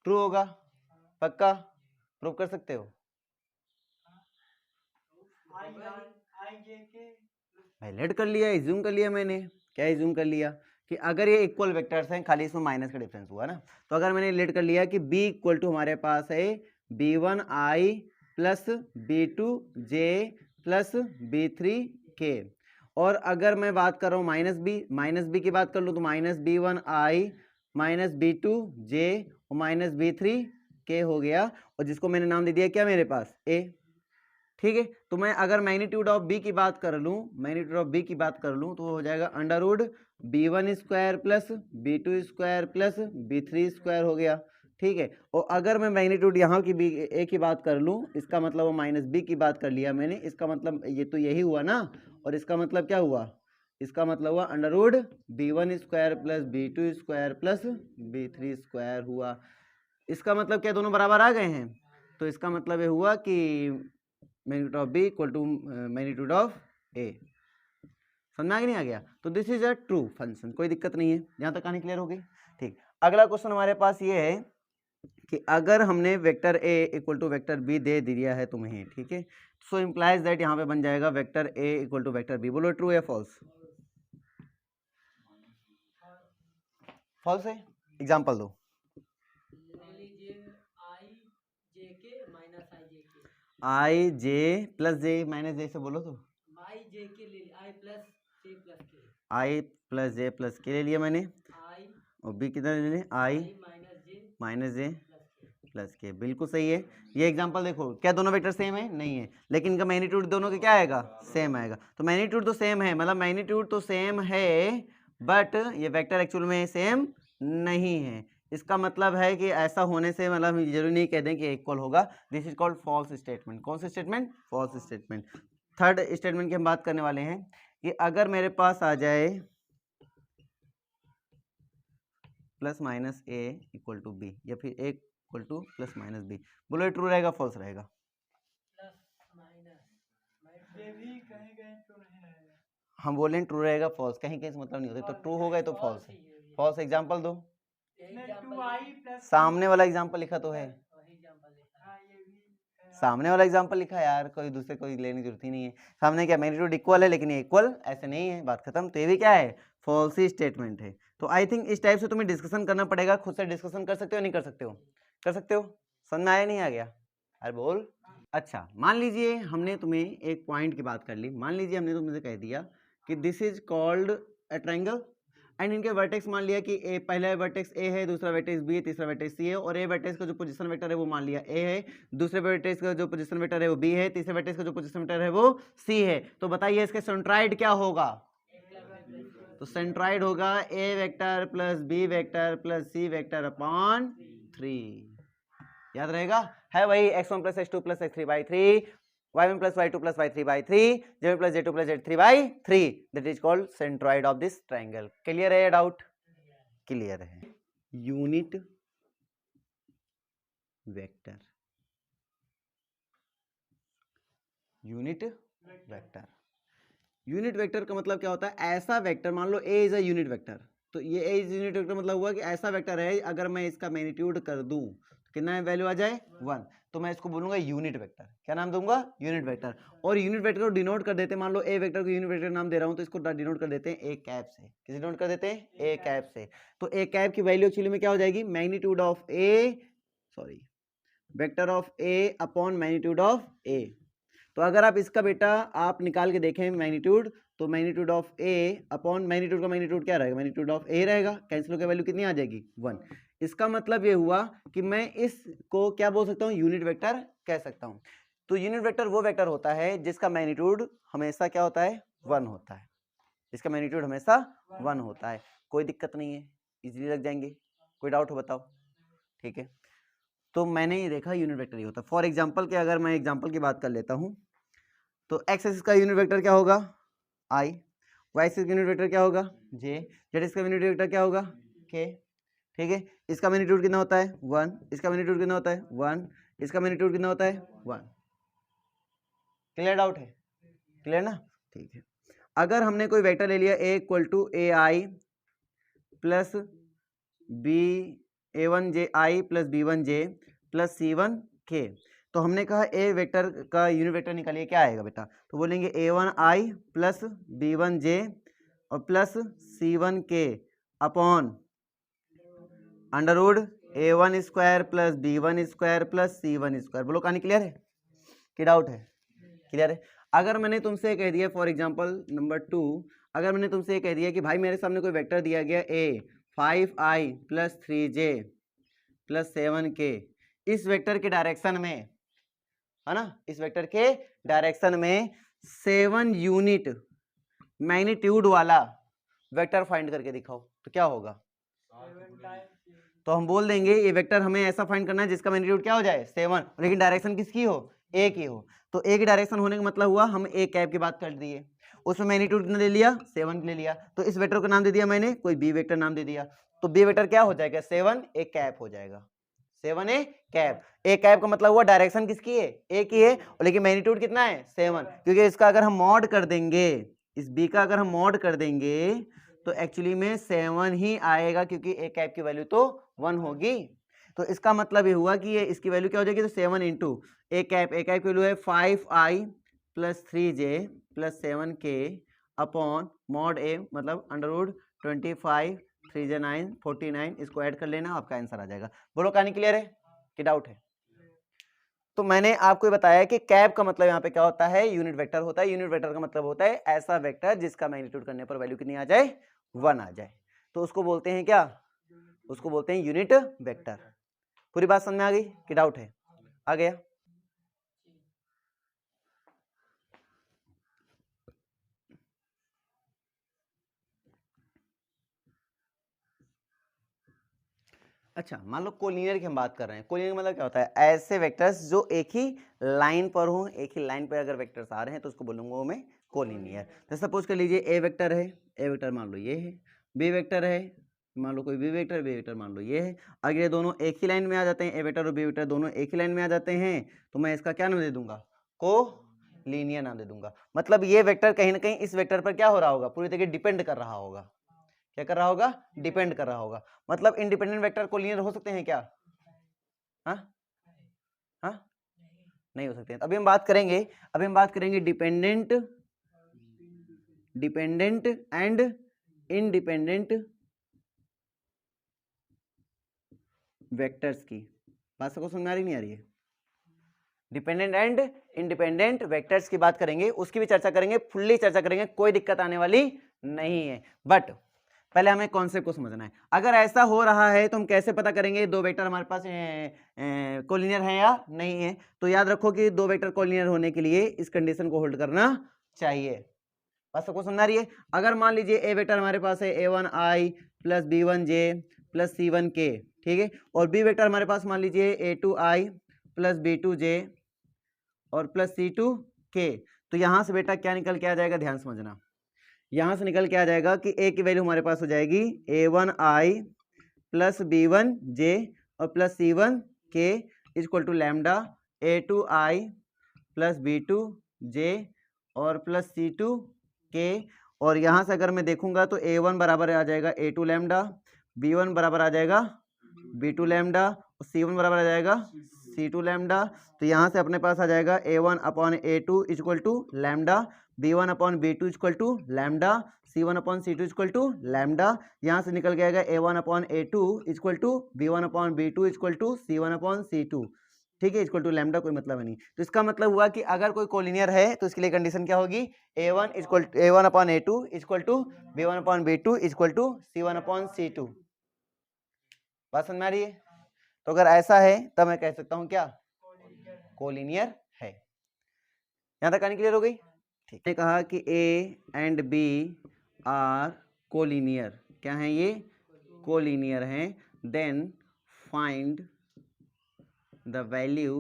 ट्रू होगा, पक्का प्रूव कर सकते हो? हाईलाइट कर लिया, एज्यूम कर लिया मैंने। क्या एज्यूम कर लिया कि अगर ये इक्वल वेक्टर्स हैं, खाली इसमें माइनस का डिफरेंस हुआ ना, तो अगर मैंने लेट कर लिया कि b इक्वल टू हमारे पास है b1i plus b2j plus b3k, और अगर मैं बात कर रहा हूँ माइनस बी की बात कर लूँ तो माइनस b1i माइनस b2j और माइनस b3k हो गया, और जिसको मैंने नाम दे दिया क्या मेरे पास a। ठीक है, तो मैं अगर मैग्नीट्यूड ऑफ b की बात कर लूँ, मैग्नीट्यूड ऑफ b की बात कर लूँ तो हो जाएगा under root b1 square plus b2 square plus b3 square हो गया। ठीक है, और अगर मैं मैग्नीट्यूड यहाँ की a की बात कर लूँ, इसका मतलब वो माइनस b की बात कर लिया मैंने, इसका मतलब ये तो यही हुआ ना, और इसका मतलब क्या हुआ, इसका मतलब हुआ under root b1 square plus b2 square plus b3 square हुआ। इसका मतलब क्या दोनों बराबर आ गए हैं, तो इसका मतलब ये हुआ कि magnitude of b equal to magnitude of a। समझ में आ गया नहीं आ गया? तो this is a true function, कोई दिक्कत नहीं है, यहाँ तक कहानी क्लियर हो गई। ठीक, अगला क्वेश्चन हमारे पास ये है कि अगर हमने vector a equal to vector b दे दिया है तुम्हें, ठीक है, सो इम्प्लाइज दैट यहाँ पे बन जाएगा vector a equal to vector b। बोलो ट्रू या फॉल्स? फॉल्स है, एग्जाम्पल दो। I J plus J minus जे से बोलो तो आई जे के ले लिया, आई प्लस जे प्लस के, आई प्लस जे प्लस के ले लिया मैंने, आई और बी किधर ले लिया, आई माइनस जे प्लस के, बिल्कुल सही है। ये एग्जांपल देखो, क्या दोनों वेक्टर सेम है? नहीं है, लेकिन इनका मैग्नीट्यूड दोनों का क्या आएगा, सेम आएगा। तो मैग्नीट्यूड तो सेम है, मतलब मैग्नीट्यूड तो सेम है, बट ये वेक्टर एक्चुअल में सेम नहीं है। इसका मतलब है कि ऐसा होने से मतलब जरूरी नहीं कह दें कि इक्वल होगा। This is called false statement. कौन सा statement? False statement. Third statement की हम बात करने वाले हैं कि अगर मेरे पास आ जाए plus minus A equal to B, या फिर A equal to plus minus B, बोलो ट्रू रहेगा फॉल्स रहेगा? हम बोले ट्रू रहेगा फॉल्स, कहीं कहीं मतलब नहीं होता, तो ट्रू होगा तो फॉल्स है। फॉल्स एग्जांपल दो, सामने वाला एग्जांपल लिखा तो है, सामने वाला एग्जांपल लिखा है यार, कोई दूसरे कोई लेने की जरूरत ही नहीं है। सामने क्या मैग्नीट्यूड इक्वल है, लेकिन ये इक्वल ऐसे नहीं है, बात खत्म। तो ये भी क्या है, फॉल्स ही स्टेटमेंट है। तो आई थिंक इस टाइप से तुम्हें डिस्कशन करना पड़ेगा, खुद से डिस्कशन कर सकते हो नहीं कर सकते हो? कर सकते हो। समझ में आया नहीं आ गया? अरे बोल। अच्छा, मान लीजिए हमने तुम्हें एक पॉइंट की बात कर ली, मान लीजिए हमने तुमसे कह दिया कि this is called a triangle, and इनके वर्टेक्स मान लिया कि ए, पहला वर्टेक्स ए है, दूसरा वर्टेक्स बी है, तीसरा वर्टेक्स सी है, और ए वर्टेक्स का जो पोजीशन वेक्टर है वो मान लिया ए है, दूसरे वर्टेक्स का जो पोजीशन वेक्टर है वो बी है, तीसरे वर्टेक्स का जो पोजीशन वेक्टर है वो सी है। तो बताइए इसके सेंट्राइड क्या होगा? तो सेंट्राइड होगा A vector plus B vector plus C vector upon 3। याद रहेगा, है वही x1 plus x2 plus x3 by 3, y1 plus y2 plus y3 by 3, z1 plus z2 plus z3 by 3, that is called centroid of this triangle. Clear है या doubt? Clear है। Unit vector, unit vector, unit vector का मतलब क्या होता है? ऐसा vector, मान लो a is a unit vector, तो ये a इज यूनिट वेक्टर मतलब हुआ कि ऐसा वेक्टर है अगर मैं इसका मैग्नीट्यूड कर दूं तो कितना वैल्यू आ जाए 1, तो मैं इसको बोलूंगा यूनिट वेक्टर। क्या नाम दूंगा? Unit vector. और यूनिट वेक्टर को डिनोट कर देते हैं, मान लो ए वेक्टर को यूनिट वेक्टर नाम दे रहा हूं तो इसको डिनोट कर देते हैं ए कैप से। किसे डिनोट कर देते हैं? ए कैप से। तो ए कैप की वैल्यू एक्चुअली में क्या हो जाएगी? Magnitude of A, sorry, vector of A upon magnitude of A. तो अगर आप इसका बेटा आप निकाल के देखें मैग्नीट्यूड, तो magnitude of A upon magnitude का मैग्नीट्यूड क्या रहेगा? मैग्नीट्यूड ऑफ ए रहेगा। कैंसिल होकर वैल्यू कितनी आ जाएगी? 1। इसका मतलब ये हुआ कि मैं इसको क्या बोल सकता हूँ? यूनिट वेक्टर कह सकता हूँ। तो यूनिट वेक्टर वो वेक्टर होता है जिसका मैग्नीट्यूड हमेशा क्या होता है? 1 होता है। इसका मैग्नीट्यूड हमेशा 1 होता है। कोई दिक्कत नहीं है, इजीली लग जाएंगे। कोई डाउट हो बताओ? ठीक है, तो मैंने ये देखा यूनिट वेक्टर ये होता है। फॉर एग्जाम्पल के अगर मैं एग्जाम्पल की बात कर लेता हूँ, तो एक्स एक्सिस का यूनिट वेक्टर क्या होगा? आई। वाई एक्सिस का यूनिट वेक्टर क्या होगा? जे। जेड एक्सिस का यूनिट वेक्टर क्या होगा? के। ठीक है, इसका मैग्नीट्यूड कितना होता है? 1। इसका मैग्नीट्यूड कितना होता है? 1। इसका मैग्नीट्यूड कितना होता है? 1। क्लियर डाउट है? क्लियर ना? ठीक है, अगर हमने कोई वेक्टर ले लिया A equal to A I plus A1ji plus B1j plus C1k। तो हमने कहा ए वेक्टर का यूनिट वेक्टर निकालिए, क्या आएगा बेटा? तो बोलेंगे A1i प्लस B1j और plus C1k upon under root A1 square plus B1 square plus C1 square. बोलो कहानी क्लियर है कि डाउट है? क्लियर है। अगर मैंने तुमसे कह दिया फॉर एग्जांपल नंबर 2, अगर मैंने तुमसे कह दिया कि भाई मेरे सामने कोई वेक्टर दिया गया A 5i plus 3j plus 7k, इस वेक्टर के डायरेक्शन में, है ना, इस वेक्टर के डायरेक्शन में 7 यूनिट मैग्नीट्यूड वाला वेक्टर फाइंड करके दिखाओ, तो क्या होगा? तो हम बोल देंगे ये वेक्टर हमें ऐसा फाइंड करना है जिसका मैग्नीट्यूड क्या हो जाए 7, लेकिन डायरेक्शन किसकी हो? ए की हो। तो ए की डायरेक्शन होने का मतलब हुआ हम ए कैप की बात कर दिए, उसमें मैग्नीट्यूड कितना ले लिया? 7 ले लिया। तो इस वेक्टर का नाम दे दिया मैंने, कोई बी वेक्टर नाम दे दिया। तो बी वेक्टर क्या हो जाएगा? 7 ए कैप हो जाएगा। 7 ए कैप। ए कैप का मतलब हुआ डायरेक्शन किसकी है? ए की है, लेकिन मैग्नीट्यूड कितना है? 7। क्योंकि इसका अगर हम मॉड कर देंगे, इस बी का अगर हम मॉड कर देंगे तो एक्चुअली में 7 ही आएगा, क्योंकि ए कैप की वैल्यू तो 1 होगी। तो इसका मतलब ये हुआ कि ये इसकी वैल्यू क्या हो जाएगी? तो 7 इंटू ए कैप की वैल्यू है 5i plus 3j plus 7k upon mod A, मतलब अंडर रूट 25 3j 9 49, इसको ऐड कर लेना, आपका आंसर आ जाएगा। बोलो कहानी क्लियर है कि डाउट है? तो मैंने आपको बताया कि कैप का मतलब यहाँ पे क्या होता है? यूनिट वेक्टर होता है। यूनिट वेक्टर का मतलब होता है ऐसा वेक्टर जिसका मैग्नीट्यूड करने पर वैल्यू कितनी आ जाए? 1 आ जाए। तो उसको बोलते हैं क्या? उसको बोलते हैं यूनिट वेक्टर। पूरी बात समझ में आ गई कि डाउट है? आ गया। अच्छा, मान लो कोलिनियर की हम बात कर रहे हैं। कोलिनियर मतलब क्या होता है? ऐसे वेक्टर्स जो एक ही लाइन पर हो, एक ही लाइन पर अगर वेक्टर्स आ रहे हैं तो उसको बोलूंगा मैं कोलिनियर। तो सपोज कर लीजिए ए वेक्टर है, ए वेक्टर मान लो ये है, बी वेक्टर है, मान लो कोई बी वेक्टर मान लो ये है। अगर ये दोनों एक ही लाइन में आ जाते हैं, ए वेक्टर और बी वेक्टर दोनों एक ही लाइन में आ जाते हैं, तो मैं इसका क्या नाम दे दूंगा? कोलिनियर नाम दे दूंगा। मतलब ये वेक्टर कहीं ना कहीं इस वेक्टर पर क्या हो रहा होगा? पूरी तरीके डिपेंड कर रहा होगा। क्या कर रहा होगा? डिपेंड कर रहा होगा। मतलब इंडिपेंडेंट वेक्टर कोलिनियर हो सकते हैं क्या? हाँ हाँ, नहीं हो सकते हैं। अभी हम बात करेंगे डिपेंडेंट एंड इंडिपेंडेंट वेक्टर्स की। बात सबको समझ में आ रही नहीं आ रही है? डिपेंडेंट एंड इंडिपेंडेंट वेक्टर्स की बात करेंगे, उसकी भी चर्चा करेंगे, फुल्ली चर्चा करेंगे, कोई दिक्कत आने वाली नहीं है। बट पहले हमें कॉन्सेप्ट को समझना है। अगर ऐसा हो रहा है तो हम कैसे पता करेंगे दो वेक्टर हमारे पास कोलिनियर है या नहीं है? तो याद रखो कि दो वेक्टर कोलिनियर होने के लिए इस कंडीशन को होल्ड करना चाहिए। बात सबको समझ आ रही है? अगर मान लीजिए ए वेक्टर हमारे पास है A1i plus B1j plus C1k, ठीक है, और बी वेक्टर हमारे पास मान लीजिए A2i प्लस B2j और प्लस C2k, तो यहां से बेटा क्या निकल के आ जाएगा? ध्यान समझना, यहां से निकल के आ जाएगा कि ए की वैल्यू हमारे पास हो जाएगी A1i प्लस B1j और plus C1k equal to lambda A2i plus B2j और प्लस C2k। और यहां से अगर मैं देखूंगा तो A1 बराबर आ जाएगा A2 लैम्डा, B1 बराबर आ जाएगा B2 लैम्डा और C1 बराबर आ जाएगा C2 लैम्डा। तो यहाँ से अपने पास आ जाएगा A1 upon A2 equal to lambda, B1 upon B2 equal to lambda, C1 upon C2 equal to lambda. यहाँ से निकल के आएगा A1 upon A2 equal to B1 upon B2 equal to C1 upon C2, ठीक है, equal to lambda, कोई मतलब नहीं। तो इसका मतलब हुआ कि अगर कोई कोलिनियर है तो इसके लिए कंडीशन क्या होगी? A1 upon A2 equal to B1 upon B2 equal to C1 upon C2। बात समझ में आ रही है? तो अगर ऐसा है तब मैं कह सकता हूं क्या? कोलिनियर है। यहां तक कहानी क्लियर हो गई? ठीक है। कहा कि A and B are collinear, क्या है ये? कोलिनियर हैं। Then find the value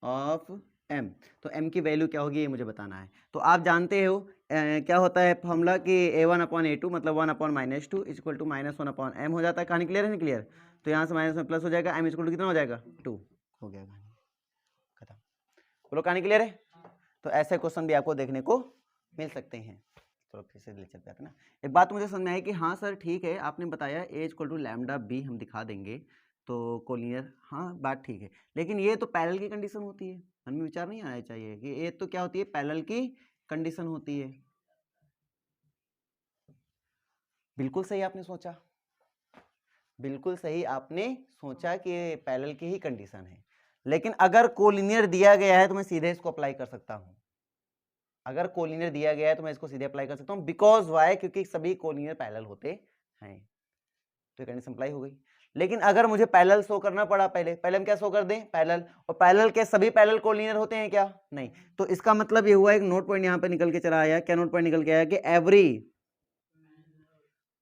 of m। तो m की वैल्यू क्या होगी ये मुझे बताना है। तो आप जानते हो क्या होता है फॉर्मूला कि A1 अपॉन A2 मतलब 1 upon -2 equal to -1 upon m हो जाता है। कहानी क्लियर है? नहीं क्लियर? तो यहाँ से माइनस में प्लस हो जाएगा, m इक्वल टू कितना हो जाएगा? 2 हो गया, कहानी खत्म। बोलो कहानी क्लियर है? तो ऐसे क्वेश्चन भी आपको देखने को मिल सकते हैं। चलो फिर से चलते जाते ना। एक बात मुझे समझ में आई कि हाँ सर ठीक है, आपने बताया ए इक्वल टू लैम्डा बी हम दिखा देंगे तो कोलिनियर, हाँ बात ठीक है, लेकिन ये तो पैरेलल की कंडीशन होती है। मन में विचार नहीं आना चाहिए कि ये तो क्या होती है, पैरेलल की कंडीशन होती है। बिल्कुल सही आपने सोचा, बिल्कुल सही आपने सोचा कि पैरेलल की ही कंडीशन है, लेकिन अगर कोलिनियर दिया गया है तो मैं सीधे इसको अप्लाई कर सकता हूं। अगर कोलिनियर दिया गया है तो मैं इसको सीधे अप्लाई कर सकता हूं, बिकॉज वाई, क्योंकि सभी कोलिनियर पैरेलल होते हैं, तो कंडीशन अप्लाई हो गई। लेकिन अगर मुझे पैरेलल शो करना पड़ा, पहले हम क्या शो कर दें, पैरेलल, और पैरेलल के सभी पैरेलल कोलिनियर होते हैं क्या, नहीं। तो इसका मतलब ये हुआ, एक नोट पॉइंट यहां पे निकल के चला आया। क्या नोट पॉइंट निकल के आया कि every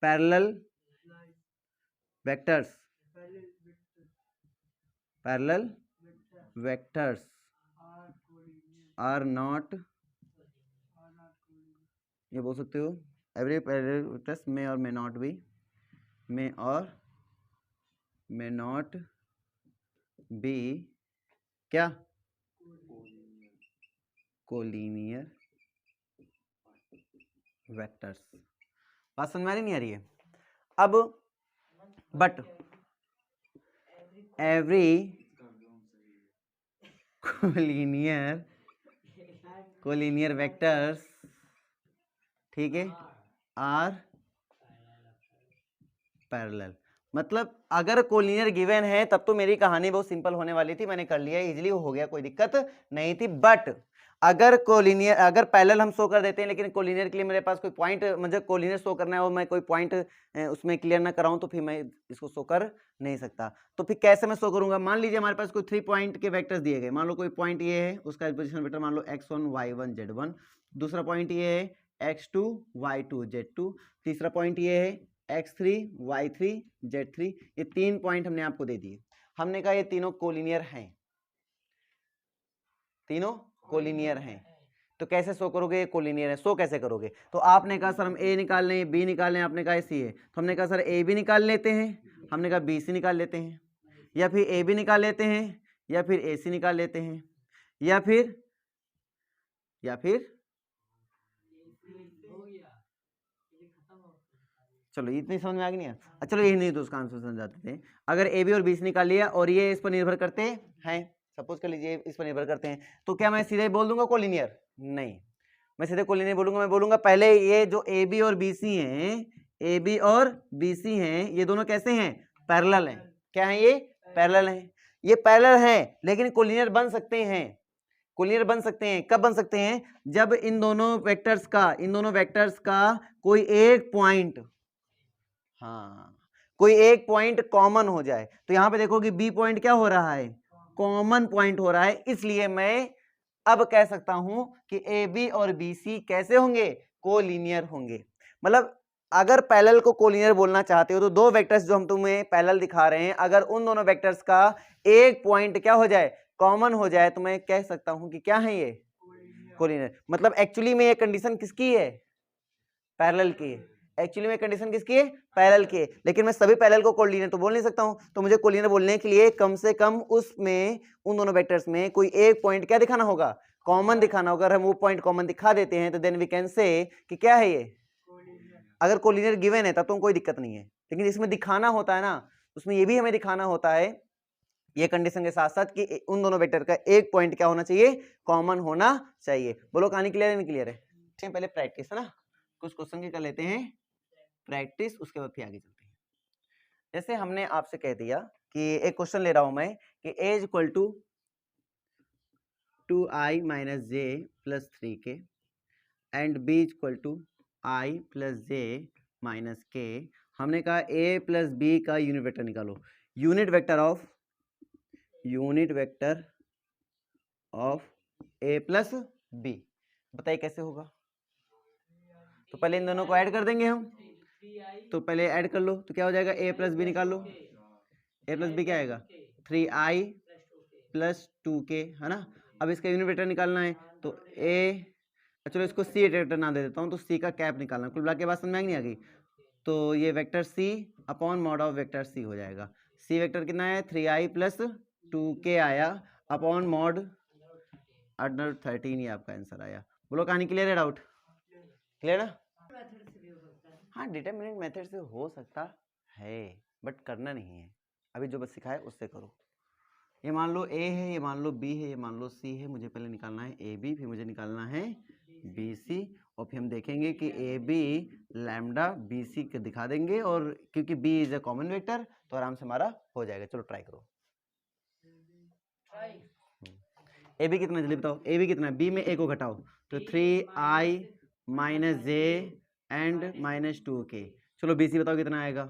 parallel vectors are not, ये बोल सकते हो, एवरी पैरेलल वेक्टर्स मे और मे नॉट बी, मे और मे नॉट बी क्या, कोलिनियर वेक्टर्स। बात समझ में आ रही नहीं आ रही है? अब बट एवरी कोलिनियर वेक्टर्स, ठीक है, आर पैरेलल। मतलब अगर कोलिनियर गिवन है तब तो मेरी कहानी बहुत सिंपल होने वाली थी, मैंने कर लिया इजीली, हो गया, कोई दिक्कत नहीं थी। बट अगर कोलिनियर, अगर पैरेलल हम शो कर देते हैं लेकिन कोलिनियर के लिए मेरे पास कोई पॉइंट, मुझे कोलिनियर शो करना है और मैं कोई पॉइंट उसमें क्लियर ना कराऊं तो फिर मैं इसको शो कर नहीं सकता। तो फिर कैसे मैं शो करूंगा, मान लीजिए हमारे पास कोई 3 पॉइंट के वेक्टर्स दिए गए, मान लो कोई पॉइंट ये है, उसका पोजीशन वेक्टर मान लो x1 y1 z1, दूसरा पॉइंट ये है x2 y2 z2, तीसरा पॉइंट ये है x3 y3 z3। ये 3 पॉइंट हमने आपको दे दिए, हमने कहा ये तीनों कोलिनियर हैं, तीनों कोलिनियर हैं। तो कैसे शो करोगे, कोलिनियर है, शो कैसे करोगे? तो आपने कहा सर हम ए निकाल लें, बी निकाल लें, आपने कहा सी है, तो हमने कहा सर ए बी निकाल लेते हैं, हमने कहा बी सी निकाल लेते हैं, या फिर ए बी निकाल लेते हैं, या फिर ए सी निकाल लेते हैं, या फिर चलो इतनी समझ में आ गई नहीं है? चलो यही नहीं तो उसका आंसर समझाते थे। अगर ए बी और बी सी निकाल लिया और ये इस पर निर्भर करते हैं, सपोज कर लीजिए इस पर निर्भर करते हैं, तो क्या मैं सीधे बोल दूंगा कोलिनियर? नहीं, मैं सीधे कोलिनियर बोलूंगा, मैं बोलूंगा पहले ये जो ए बी और बी सी हैं, ए बी और बी सी हैं, ये दोनों कैसे हैं, पैरेलल हैं। क्या है ये, पैरेलल हैं। ये पैरेलल हैं लेकिन कोलिनियर बन सकते हैं, कोलिनियर बन सकते हैं। कब बन सकते हैं? जब इन दोनों वेक्टर्स का कोई एक पॉइंट, हाँ कोई एक पॉइंट कॉमन हो जाए। तो यहां पे देखो कि बी पॉइंट क्या हो रहा है, कॉमन पॉइंट हो रहा है, इसलिए मैं अब कह सकता हूं कि ए बी और बी सी कैसे होंगे, कोलिनियर होंगे। मतलब अगर पैरेलल को कोलिनियर बोलना चाहते हो तो दो वेक्टर्स जो हम तुम्हें पैरेलल दिखा रहे हैं, अगर उन दोनों वेक्टर्स का एक पॉइंट क्या हो जाए, कॉमन हो जाए, तो मैं कह सकता हूं कि क्या है ये, कोलिनियर। मतलब एक्चुअली में ये कंडीशन किसकी है, पैरेलल की है। एक्चुअली में कंडीशन किसकी है, पैरेलल की है, लेकिन मैं सभी पैरेलल को कोलिनियर तो बोल नहीं सकता हूं। तो मुझे कोलिनियर बोलने के लिए कम से कम उसमें, उन दोनों वेक्टर्स में कोई एक पॉइंट क्या दिखाना होगा, कॉमन दिखाना होगा। अगर हम वो पॉइंट कॉमन दिखा देते हैं तो देन वी कैन से कि क्या है ये, अगर कोलिनियर गिवन है तब तो कोई दिक्कत नहीं है, लेकिन इसमें दिखाना होता है ना, उसमें ये भी हमें दिखाना होता है ये कंडीशन के साथ साथ कि उन दोनों वेक्टर का एक पॉइंट क्या होना चाहिए, कॉमन होना चाहिए। बोलो कहानी क्लियर है नहीं क्लियर है? पहले प्रैक्टिस है ना, कुछ क्वेश्चन के कर लेते हैं प्रैक्टिस, उसके बाद फिर आगे चलते हैं। जैसे हमने आपसे कह दिया कि एक क्वेश्चन ले रहा हूं मैं कि a is equal to 2i minus J plus 3k and b is equal to i plus J minus K. हमने कहा a प्लस b का यूनिट वेक्टर निकालो, unit vector of a plus b। बताइए कैसे होगा? तो पहले इन दोनों को ऐड कर देंगे हम, तो पहले ऐड कर लो, तो क्या हो जाएगा, a प्लस बी निकाल लो, a प्लस बी क्या आएगा, 3i प्लस 2k, है ना। अब इसका यूनिट वेक्टर निकालना है, तो a, चलो इसको c वेक्टर नाम दे देता हूँ, तो c का कैप निकालना। कुल मिला के बात समझ में नहीं आ गई? तो ये vector c upon mod of vector c हो जाएगा। c वेक्टर कितना है, 3i प्लस 2k आया अपॉन मॉड अंडर 13, ये आपका आंसर आया। बोलो कहानी क्लियर है, डाउट क्लियर ना? हाँ डिटर्मिनेंट मेथड से हो सकता है बट करना नहीं है, अभी जो बस सिखाया उससे करो। ये मान लो ए है, ये मान लो बी है, ये मान लो सी है, मुझे पहले निकालना है ए बी, फिर मुझे निकालना है बी सी, और फिर हम देखेंगे कि A B lambda B C के दिखा देंगे, और क्योंकि B is a common vector तो आराम से हमारा हो जाएगा। चलो ट्राई करो। ए बी कितना जल्दी बताओ, ए बी कितना है, बी में ए को घटाओ तो 3i minus J and minus 2k। चलो बी सी बताओ कितना आएगा,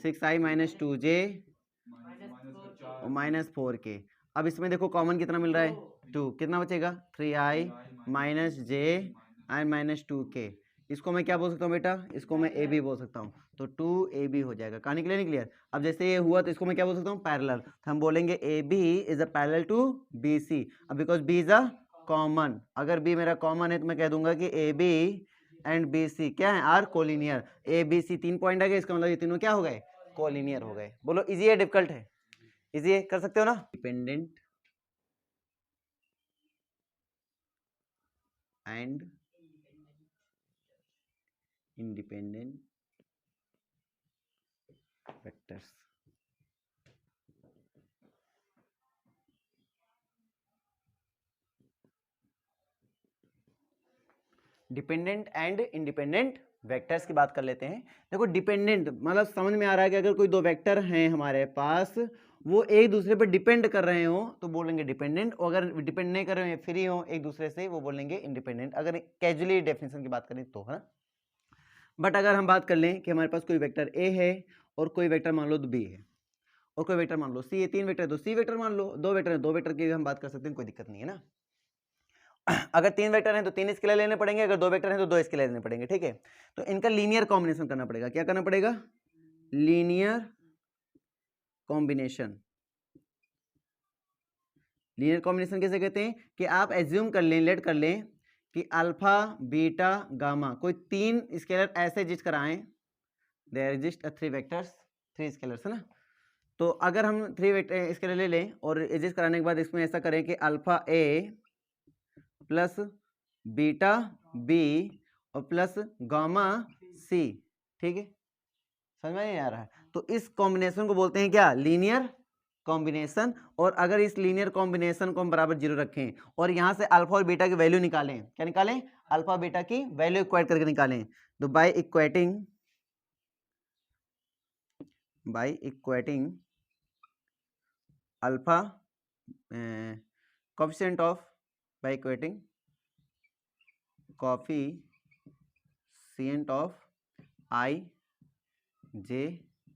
6i माइनस 2j और माइनस 4k। अब इसमें देखो कॉमन कितना मिल रहा है 2, कितना बचेगा 3i minus J and minus 2k। इसको मैं क्या बोल सकता हूँ बेटा, इसको मैं ए बी बोल सकता हूँ, तो 2ab हो जाएगा। कहानी क्लियर नहीं क्लियर। अब जैसे ये हुआ तो इसको मैं क्या बोल सकता हूँ पैरेलल, तो हम बोलेंगे A B is a parallel to B C. अब because B is a common, अगर बी मेरा कॉमन है तो मैं कह दूंगा कि A B and B C क्या है are collinear. A B C 3 point आ गए, इसका मतलब ये तीनों क्या हो गए कोलिनियर हो गए। बोलो इजी है डिफिकल्ट है, इजी है कर सकते हो ना। Dependent and independent vectors. Dependent and independent vectors की बात कर लेते हैं। देखो डिपेंडेंट मतलब समझ में आ रहा है कि अगर कोई दो वेक्टर हैं हमारे पास, वो एक दूसरे पर डिपेंड कर रहे हो तो बोलेंगे डिपेंडेंट, और अगर डिपेंड नहीं कर रहे हो फ्री हो एक दूसरे से वो बोलेंगे इंडिपेंडेंट, अगर कैजुअली डेफिनेशन की बात करें तो, है। बट अगर हम बात कर लें कि हमारे पास कोई वेक्टर ए है और कोई वेक्टर मान लो बी है और कोई वेक्टर मान लो सी है, 3 वेक्टर तो सी वेक्टर मान लो, 2 वेक्टर है 2 वेक्टर की हम बात कर सकते हैं, कोई दिक्कत नहीं है ना। अगर 3 वेक्टर हैं तो 3 स्केलर लेने पड़ेंगे, अगर 2 वेक्टर हैं तो 2 स्केलर लेने पड़ेंगे, ठीक है। तो इनका लीनियर कॉम्बिनेशन करना पड़ेगा। क्या करना पड़ेगा, लीनियर कॉम्बिनेशन। लीनियर कॉम्बिनेशन कैसे कहते हैं कि आप एज्यूम कर लें, लेट कर लें कि अल्फा बीटा गामा कोई 3 स्केलर ऐसे एग्जिस्ट कराएं, देयर एग्जिस्ट 3 वेक्टर्स 3 स्केलर्स, है ना। तो अगर हम 3 वेक्टर स्केलर ले लें और एग्जिस्ट कराने के बाद इसमें ऐसा करें कि alpha A plus beta B और प्लस गामा सी, ठीक है, समझ में नहीं आ रहा है। तो इस कॉम्बिनेशन को बोलते हैं क्या, लीनियर कॉम्बिनेशन। और अगर इस लीनियर कॉम्बिनेशन को हम बराबर 0 रखें और यहां से अल्फा और बीटा की वैल्यू निकालें, क्या निकालें, अल्फा बीटा की वैल्यू इक्वेट करके निकालें, तो by equating alpha coefficient of, by equating coefficient of I J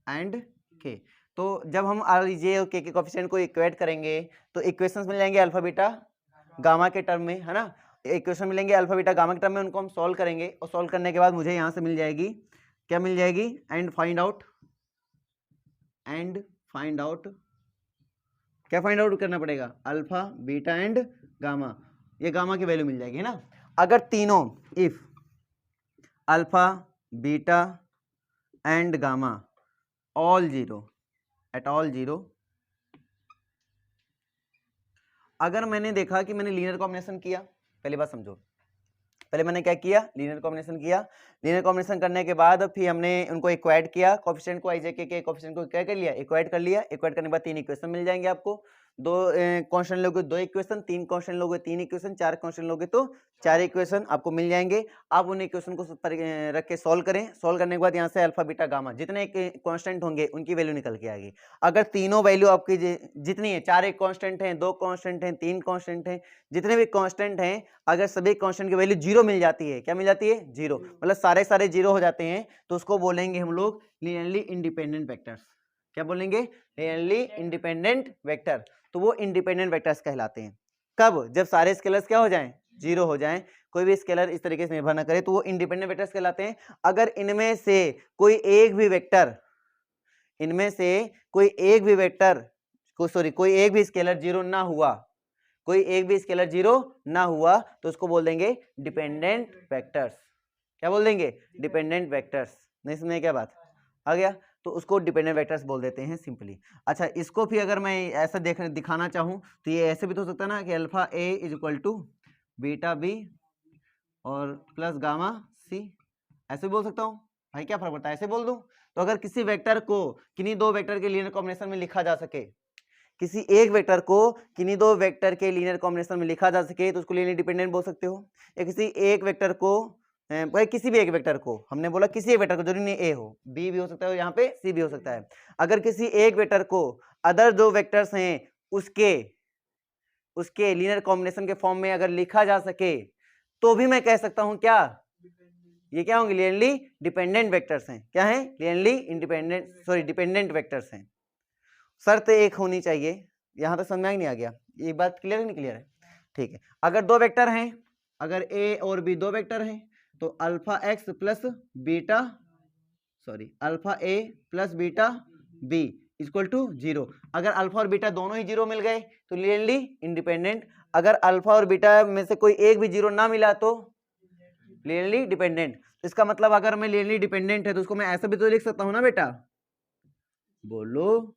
and K. तो जब हम आई जे और के कोएफिशिएंट को इक्वेट करेंगे तो इक्वेशंस मिल जाएंगे अल्फा बीटा गामा के टर्म में, है ना। इक्वेशन मिलेंगे अल्फा बीटा गामा के टर्म में, उनको हम सॉल्व करेंगे और सॉल्व करने के बाद मुझे यहाँ से मिल जाएगी, क्या मिल जाएगी, एंड फाइंड आउट क्या फाइंड आउट करना पड़ेगा, अल्फा बीटा एंड गामा, ये गामा की वैल्यू मिल जाएगी, है ना। अगर तीनों if alpha beta and gamma all 0 at all 0, अगर मैंने देखा कि मैंने लीनियर कॉम्बिनेशन किया, पहली बात समझो, पहले मैंने क्या किया, लीनियर कॉम्बिनेशन किया। लीनियर कॉम्बिनेशन करने के बाद फिर हमने उनको इक्वाइट किया, कोएफिशिएंट को आईजे के कोएफिशिएंट को क्या कर लिया, इक्वाइट कर लिया। इक्वाइट करने के बाद 3 इक्वेशन मिल जाएंगे आपको, 2 कांस्टेंट लोगे 2 इक्वेशन, 3 कांस्टेंट लोगे 3 इक्वेशन, 4 कांस्टेंट लोगे तो 4 इक्वेशन आपको मिल जाएंगे। आप उन इक्वेशन को रख के सॉल्व करें। सॉल्व करने के बाद यहाँ से अल्फा बीटा गामा जितने कांस्टेंट होंगे उनकी वैल्यू निकल के आएगी। अगर तीनों वैल्यू आपकी जितनी है, 4 एक कांस्टेंट है, 2 कांस्टेंट है, 3 कांस्टेंट है, जितने भी कांस्टेंट हैं, अगर सभी कांस्टेंट की वैल्यू 0 मिल जाती है, क्या मिल जाती है 0, मतलब सारे 0 हो जाते हैं, तो उसको बोलेंगे हम लोग लीनियरली इंडिपेंडेंट वेक्टर्स। क्या बोलेंगे, लीनियरली इंडिपेंडेंट वेक्टर। तो वो इंडिपेंडेंट वेक्टर्स कहलाते हैं। कब, जब सारे स्केलर्स क्या हो जाएं, 0 हो जाएं, कोई भी स्केलर इस तरीके से निर्भर न करे, तो वो इंडिपेंडेंट वेक्टर्स कहलाते हैं। अगर इनमें से कोई एक भी वेक्टर, इनमें से कोई एक भी वेक्टर कोई एक भी स्केलर 0 ना हुआ, कोई एक भी स्केलर 0 ना हुआ, तो उसको बोल देंगे डिपेंडेंट वेक्टर्स। क्या बोल देंगे, डिपेंडेंट वेक्टर्स। नहीं समझे क्या बात, आ गया, तो उसको डिपेंडेंट वेक्टर्स बोल देते हैं सिंपली। अच्छा, इसको भी अगर मैं ऐसा दिखाना चाहूँ तो ये ऐसे भी तो हो सकता है ना कि alpha A is equal to beta B और प्लस गामा सी, ऐसे बोल सकता हूँ भाई, क्या फर्क पड़ता है, ऐसे बोल दूं। तो अगर किसी वेक्टर को किन्हीं दो वेक्टर के लीनियर कॉम्बिनेशन में लिखा जा सके, किसी एक वेक्टर को किन्हीं दो वेक्टर के लीनियर कॉम्बिनेशन में लिखा जा सके तो उसको लीनियर डिपेंडेंट बोल सकते हो। या किसी एक वेक्टर को भाई किसी भी एक वेक्टर को, हमने बोला किसी एक वेक्टर को, जरूरी नहीं ए हो, बी भी हो सकता है, यहाँ पे सी भी हो सकता है। अगर किसी एक वेक्टर को अदर दो वेक्टर्स हैं उसके लीनियर कॉम्बिनेशन के फॉर्म में अगर लिखा जा सके तो भी मैं कह सकता हूं क्या, ये क्या होंगे, लीनियरली डिपेंडेंट वेक्टर्स हैं। क्या हैं, linearly independent, sorry dependent vectors हैं। शर्त एक होनी चाहिए, यहां तक समझ में नहीं आ गया, ये बात क्लियर है नहीं क्लियर है, ठीक है। अगर दो वेक्टर हैं, अगर ए और बी दो वेक्टर हैं तो alpha X plus beta, sorry alpha A plus beta B equal to 0। अगर अल्फा और बीटा दोनों ही 0 मिल गए तो लीनियरली इंडिपेंडेंट। अगर अल्फा और बीटा में से कोई एक भी 0 ना मिला तो लीनियरली डिपेंडेंट। इसका मतलब अगर मैं लीनियरली डिपेंडेंट है तो उसको मैं ऐसे भी तो लिख सकता हूं ना बेटा, बोलो,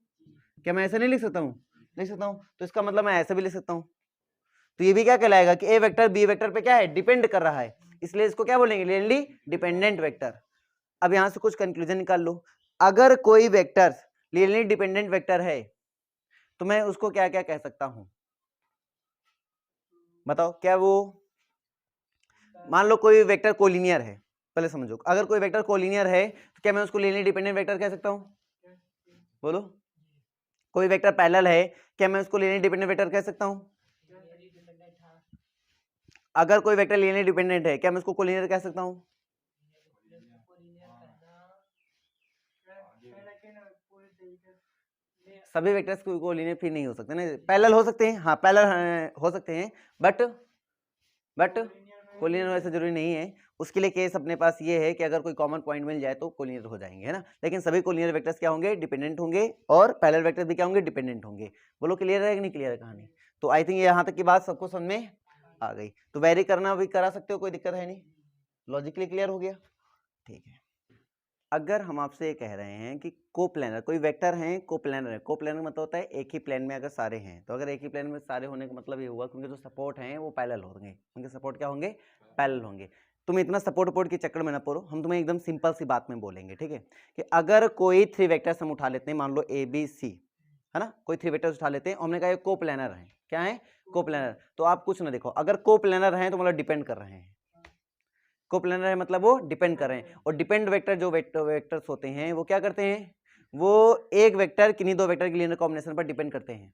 क्या मैं ऐसे नहीं लिख सकता हूं, लिख सकता हूं। तो इसका मतलब मैं ऐसे भी लिख सकता हूं। तो ये भी क्या कहलाएगा कि ए वेक्टर बी वेक्टर पे क्या है, डिपेंड कर रहा है, इसलिए इसको क्या बोलेंगे, लीनियरली डिपेंडेंट वेक्टर। अब यहां से कुछ कंक्लूजन निकाल लो। अगर कोई वेक्टर लीनियरली डिपेंडेंट वेक्टर है तो मैं उसको क्या क्या कह सकता हूं, बताओ क्या वो, मान लो कोई वेक्टर कोलिनियर है, पहले समझो, अगर कोई वेक्टर कोलिनियर है तो क्या मैं उसको लीनियरली डिपेंडेंट वेक्टर कह सकता हूं, बोलो। कोई वेक्टर पैरेलल है, क्या मैं उसको लीनियरली डिपेंडेंट वेक्टर कह सकता हूं। अगर कोई वेक्टर लीनियरली डिपेंडेंट है क्या मैं उसको कोलिनियर कह सकता हूं। सभी वेक्टर्स को लीनियर फिर नहीं हो सकते ना, पैरेलल हो सकते हैं, हाँ पैरेलल हो सकते हैं, बट कोलिनियर वैसे जरूरी नहीं है। उसके लिए केस अपने पास ये है कि अगर कोई कॉमन पॉइंट मिल जाए तो कोलिनियर हो जाएंगे, है ना। लेकिन सभी कोलिनियर वेक्टर्स क्या होंगे, डिपेंडेंट होंगे, और पैरेलल वेक्टर भी क्या होंगे, डिपेंडेंट होंगे। बोलो क्लियर है कि नहीं क्लियर है कहानी। तो आई थिंक यहाँ तक की बात सबको समझ में आ गई। तो वेरी करना भी करा सकते हो, कोई दिक्कत है नहीं, लॉजिकली क्लियर हो गया, ठीक है। अगर हम आपसे ये कह रहे हैं कि कोप्लेनर, कोई वेक्टर हैं कोप्लेनर है, कोप्लेनर मतलब होता है एक ही प्लेन में अगर सारे हैं, तो अगर एक ही प्लेन में सारे होने का मतलब ये हुआ कि उनके जो सपोर्ट हैं वो पैरेलल होंगे, उनके सपोर्ट क्या होंगे, पैरेलल होंगे। तुम इतना सपोर्ट के चक्कर में ना पड़ो, हम तुम्हें एकदम सिंपल सी बात में बोलेंगे, ठीक है, कि अगर कोई थ्री वेक्टर्स हम उठा लेते हैं, मान लो ए बी सी, है ना, कोई थ्री वेक्टर्स उठा लेते हैं, हमने कहा कोप्लेनर है, क्या है, कोप्लेनर। तो आप कुछ ना देखो, अगर कोप्लेनर है तो मतलब डिपेंड कर रहे हैं, कोप्लेनर है मतलब वो डिपेंड कर रहे हैं। और डिपेंड वेक्टर जो वेक्टर्स होते हैं वो क्या करते हैं, वो एक वेक्टर किन्हीं दो वेक्टर के लीनियर कॉम्बिनेशन पर डिपेंड करते हैं।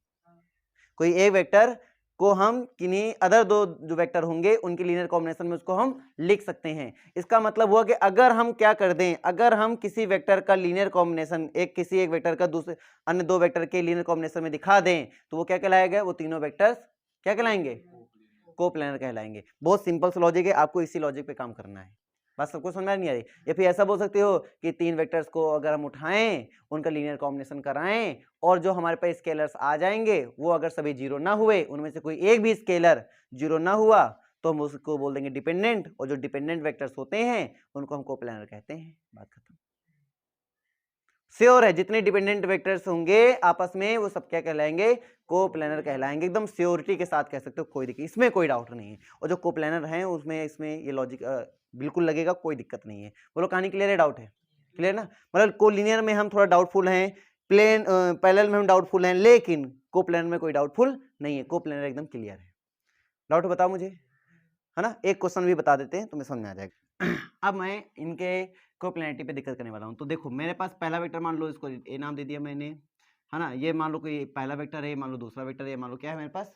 कोई एक वेक्टर को हम किन्हीं अदर दो जो वेक्टर होंगे उनके लीनियर कॉम्बिनेशन में उसको हम लिख सकते हैं। इसका मतलब हुआ कि अगर हम क्या कर दें, अगर हम किसी वेक्टर का लीनियर कॉम्बिनेशन किसी एक वेक्टर का दूसरे अन्य दो वेक्टर के लीनियर कॉम्बिनेशन में दिखा दें तो वो क्या कहलाएगा, वो तीनों वेक्टर्स क्या कहलाएंगे, कोप्लेनर कहलाएंगे। बहुत सिंपल सा लॉजिक है, आपको इसी लॉजिक पे काम करना है, बस सबको समझ नहीं आ रही। या फिर ऐसा बोल सकते हो कि तीन वेक्टर्स को अगर हम उठाएं, उनका लीनियर कॉम्बिनेशन कराएं, और जो हमारे पास स्केलर्स आ जाएंगे वो अगर सभी जीरो ना हुए, उनमें से कोई एक भी स्केलर जीरो ना हुआ तो हम उसको बोल देंगे डिपेंडेंट, और जो डिपेंडेंट वेक्टर्स होते हैं उनको हम कोप्लेनर कहते हैं, बात खत्म। श्योर है जितने डिपेंडेंट वेक्टर्स होंगे आपस में वो सब क्या कहलाएंगे, कोप्लेनर कहलाएंगे, एकदम श्योरिटी के साथ कह सकते हो, कोई दिक्कत इसमें कोई डाउट नहीं है। और जो कोप्लेनर हैं उसमें इसमें ये लॉजिक बिल्कुल लगेगा, कोई दिक्कत नहीं है। बोलो कहानी क्लियर है, डाउट है क्लियर ना। मतलब कोलिनियर में हम थोड़ा डाउटफुल हैं, प्लेन पैरेलल में हम डाउटफुल हैं, लेकिन कोप्लेनर में कोई डाउटफुल नहीं है, कोप्लेनर एकदम क्लियर है। डाउट बताओ मुझे, है ना। एक क्वेश्चन भी बता देते हैं तुम्हें समझ में आ जाएगा। अब मैं इनके कोप्लेनरिटी पे दिक्कत करने वाला हूँ। तो देखो मेरे पास पहला वेक्टर मान लो, इसको ए नाम दे दिया मैंने, है ना, ये मान लो कोई पहला वेक्टर है, मान लो दूसरा वेक्टर है, मान लो क्या है मेरे पास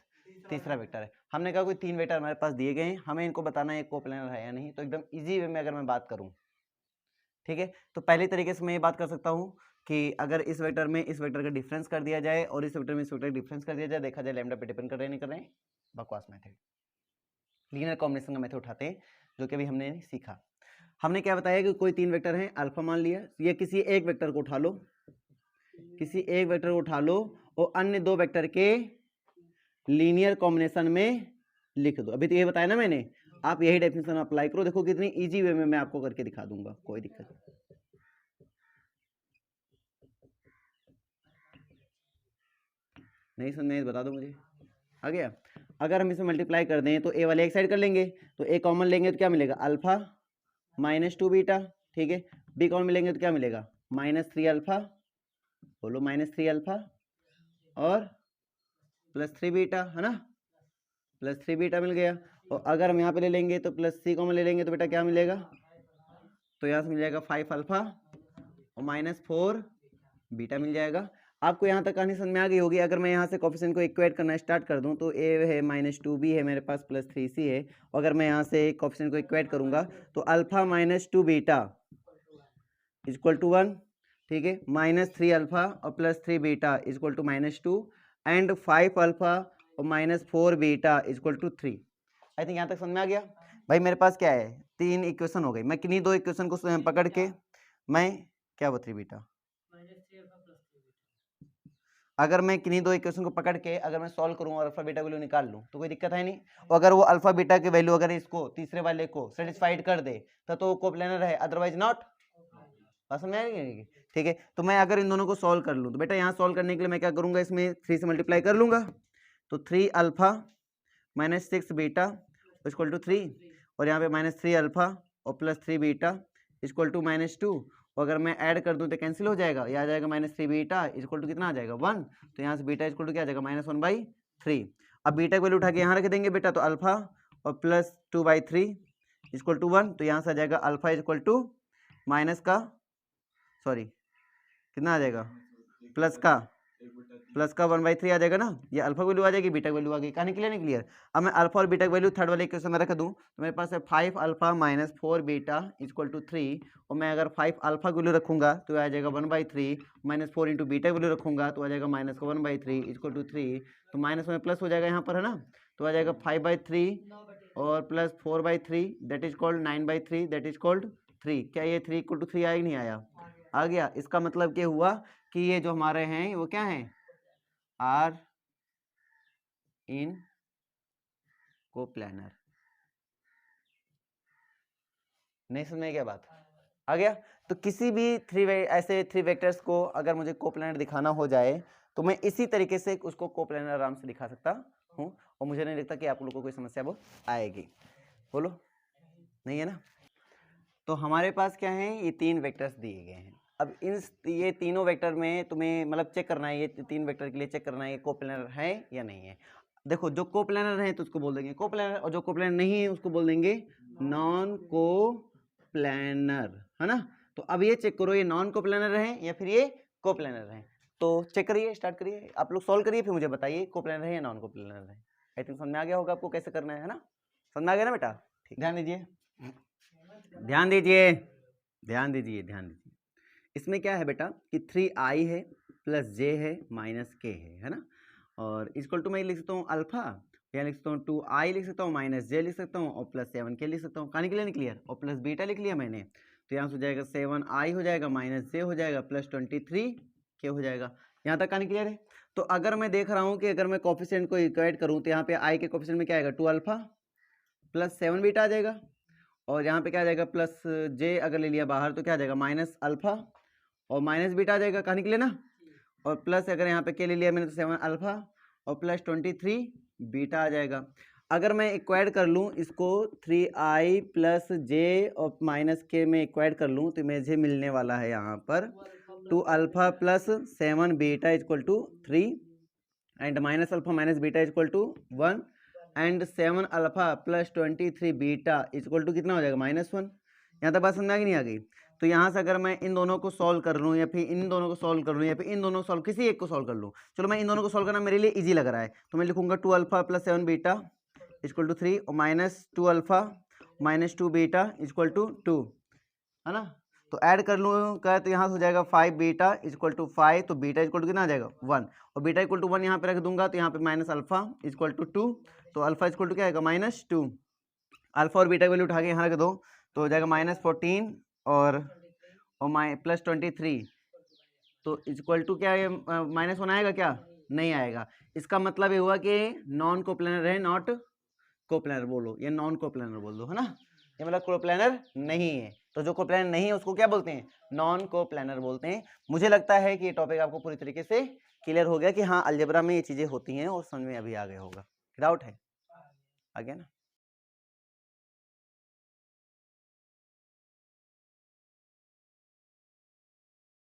तीसरा वेक्टर है। हमने कहा कोई तीन वेक्टर हमारे पास दिए गए हैं, हमें इनको बताना है कोप्लेनर है या नहीं। तो एकदम इजी वे में अगर मैं बात करूँ, ठीक है, तो पहले तरीके से मैं ये बात कर सकता हूँ कि अगर इस वेक्टर में इस वेक्टर का डिफरेंस कर दिया जाए और इस वेक्टर में इस वेक्टर का डिफरेंस कर दिया जाए, देखा जाए लैम्डा पे डिपेंड कर रहे हैं नहीं कर रहे हैं, बकवास मेथड, लीनियर कॉम्बिनेशन का मेथड उठाते हैं जो कि अभी हमने सीखा। हमने क्या बताया कि कोई तीन वेक्टर हैं, अल्फा मान लिया, ये किसी एक वेक्टर को उठा लो, किसी एक वेक्टर को उठा लो और अन्य दो वेक्टर के लीनियर कॉम्बिनेशन में लिख दो। अभी तो ये बताया ना मैंने, आप यही डेफिनेशन अप्लाई करो, देखो कितनी इजी वे में मैं आपको करके दिखा दूंगा, कोई दिक्कत नहीं। समझ में बता दो मुझे, आ गया। अगर हम इसे मल्टीप्लाई कर दें तो ए वाले एक साइड कर लेंगे, तो ए कॉमन लेंगे तो क्या मिलेगा, अल्फा माइनस 2 बीटा, ठीक है। बी कॉमन मिलेंगे तो क्या मिलेगा, -3 अल्फा, बोलो -3 अल्फा और +3 बीटा, है ना, +3 बीटा मिल गया। और अगर हम यहाँ पे ले लेंगे तो +c कॉमन ले लेंगे तो बेटा क्या मिलेगा, तो यहाँ से मिल जाएगा 5 अल्फा और -4 बीटा मिल जाएगा। आपको यहाँ तक कहानी समझ में आ गई होगी। अगर मैं यहाँ से कोफिशिएंट को इक्वेट करना स्टार्ट कर दूँ तो a है -2b है मेरे पास +3c है, और अगर मैं यहाँ से कोफिशिएंट को इक्वेट करूँगा तो अल्फा -2 बीटा इक्वल टू 1, ठीक है, -3 अल्फा और +3 beta equal to -2 and 5 alpha और -4 beta equal to 3। I think यहाँ तक समझ में आ गया भाई। मेरे पास क्या है, 3 इक्वेशन हो गई। मैं किन्हीं 2 इक्वेशन को पकड़ के मैं क्या वो 3 बीटा, अगर मैं किन्हीं 2 इक्वेशन को पकड़ के अगर मैं सॉल्व करूं और अल्फा बीटा वैल्यू निकाल लूं तो कोई दिक्कत है नहीं। और अगर वो अल्फा बीटा की वैल्यू अगर इसको तीसरे वाले को सेटिस्फाइड कर दे तो कोप्लेनर है, अदरवाइज नॉट। समझ में आएगी, ठीक है। तो मैं अगर इन दोनों को सॉल्व कर लूं तो बेटा यहाँ सॉल्व करने के लिए मैं क्या करूंगा, इसमें 3 से मल्टीप्लाई कर लूंगा, तो 3 अल्फा -6 बीटा इक्वल टू 3, और यहाँ पे -3 अल्फा और +3 बीटा इक्वल टू -2, और अगर मैं ऐड कर दूं तो कैंसिल हो जाएगा, ये आ जाएगा -3 बीटा इक्वल टू कितना आ जाएगा 1, तो यहाँ से बीटा इक्वल टू क्या आ जाएगा -1/3। अब बीटा की वैल्यू उठा के यहाँ रख देंगे बेटा, तो अल्फा और +2/3 इक्वल टू 1, तो यहाँ से आ जाएगा अल्फा इक्वल टू माइनस का, सॉरी कितना आ जाएगा, प्लस का 1/3 आ जाएगा ना। ये अल्फा वैल्यू आ जाएगी, बीटा वैल्यू आ गई। कहानी क्लियर नहीं क्लियर। अब मैं अल्फा और बीटा वैल्यू थर्ड वाले इक्वेशन में रख दूं तो मेरे पास है 5 अल्फा -4 बीटा इक्वल टू 3, और मैं अगर 5 अल्फा वैल्यू रखूंगा तो आ जाएगा 1/3, -4 इंटू बीटा वैल्यू रखूंगा तो आ जाएगा -1/3 इक्वल टू 3, तो माइनस में प्लस हो जाएगा यहाँ पर, है ना, तो आ जाएगा 5/3 और plus 4/3 that is called 9/3 that is called 3। क्या ये 3 इक्वल टू 3 आया ही नहीं आया, आ गया। इसका मतलब क्या हुआ कि ये जो हमारे हैं वो क्या हैं, आर इन कोप्लानर। नहीं समझ में क्या बात आ गया। तो किसी भी ऐसे 3 वेक्टर्स को अगर मुझे कोप्लानर दिखाना हो जाए तो मैं इसी तरीके से उसको कोप्लानर आराम से दिखा सकता हूं, और मुझे नहीं लगता कि आप लोगों को कोई समस्या वो आएगी। बोलो नहीं है ना। तो हमारे पास क्या है, ये 3 वेक्टर्स दिए गए हैं। अब ये तीनों वेक्टर में तुम्हें मतलब चेक करना है, ये 3 वेक्टर के लिए चेक करना है ये कोप्लानर है या नहीं है। देखो जो कोप्लानर है तो उसको बोल देंगे कोप्लानर, और जो कोप्लानर नहीं है उसको बोल देंगे नॉन कोप्लानर, है ना। तो अब ये चेक करो ये नॉन कोप्लानर है या फिर ये कोप्लानर है। तो चेक करिए, स्टार्ट करिए, आप लोग सॉल्व करिए, फिर मुझे बताइए कोप्लानर है या नॉन कोप्लानर है। आई थिंक समझ में आ गया होगा आपको कैसे करना है ना, समझ में आ गया ना बेटा। ठीक, ध्यान दीजिए ध्यान दीजिए ध्यान दीजिए ध्यान दीजिए। इसमें क्या है बेटा कि 3i है प्लस j है माइनस k है ना, और इक्वल टू मैं लिख सकता हूँ अल्फा, यहाँ लिख सकता हूँ 2i लिख सकता हूँ माइनस j लिख सकता हूँ और +7k लिख सकता हूँ। कहानी क्लियर नहीं क्लियर, और प्लस बीटा लिख लिया मैंने, तो यहाँ से हो जाएगा 7i हो जाएगा माइनस j हो जाएगा प्लस 23k हो जाएगा। यहाँ तक कहानी क्लियर है। तो अगर मैं देख रहा हूँ कि अगर मैं कोफिशिएंट को इक्वेट करूँ तो यहाँ पे i के कोफिशिएंट में क्या आएगा 2 अल्फा प्लस 7 बीटा आ जाएगा, और यहाँ पे क्या आ जाएगा प्लस j अगर ले लिया बाहर तो क्या आ जाएगा माइनस अल्फा और माइनस बीटा आ जाएगा। कहानी के लिए ना, और प्लस अगर यहाँ पे के ले लिया मैंने तो 7 अल्फा और प्लस 23 बीटा आ जाएगा। अगर मैं इक्वाइड कर लूँ इसको 3i प्लस j और माइनस के में इक्वाइड कर लूँ तो मुझे मिलने वाला है यहाँ पर 2 alpha plus 7 beta equal to 3 and minus alpha minus beta equal to 1 and 7 alpha plus 23 beta equal to कितना हो जाएगा -1। यहाँ तक बात समझ में आ गई नहीं आ गई। तो यहाँ से अगर मैं इन दोनों को सॉल्व कर लूँ या फिर इन दोनों को सॉल्व कर लूँ या फिर इन दोनों को सॉल्व किसी एक को सॉल्व कर लूँ, चलो मैं इन दोनों को सॉल्व करना मेरे लिए इजी लग रहा है, तो मैं लिखूंगा 2 alpha plus 7 beta equal to 3 और minus 2 alpha minus 2 beta equal to 2, है ना। तो ऐड कर लूँगा तो यहाँ से हो जाएगा 5 बीटा इक्वल टू 5, तो बीटा इक्वल टू कितना आ जाएगा 1, और बीटा इक्वल टू 1 यहाँ पे रख दूंगा तो यहाँ पे माइनस अल्फा इक्वल टू 2, तो अल्फा इक्वल टू क्या आएगा -2। अल्फा और बीटा वैल्यू उठा के यहाँ रख दो तो हो जाएगा -14 और प्लस 23, तो इक्वल टू क्या है -1 आएगा क्या, नहीं आएगा। इसका मतलब ये हुआ कि नॉन कोप्लानर है, नॉट कोप्लानर बोलो या नॉन कोप्लानर बोल दो, है ना। ये मतलब कोप्लानर नहीं है, तो जो कोप्लानर नहीं है उसको क्या बोलते हैं, नॉन कोप्लानर बोलते हैं। मुझे लगता है कि ये टॉपिक आपको पूरी तरीके से क्लियर हो गया कि हाँ अलजेब्रा में ये चीज़ें होती हैं और समझ में अभी आ गया होगा। डाउट है? आ गया ना?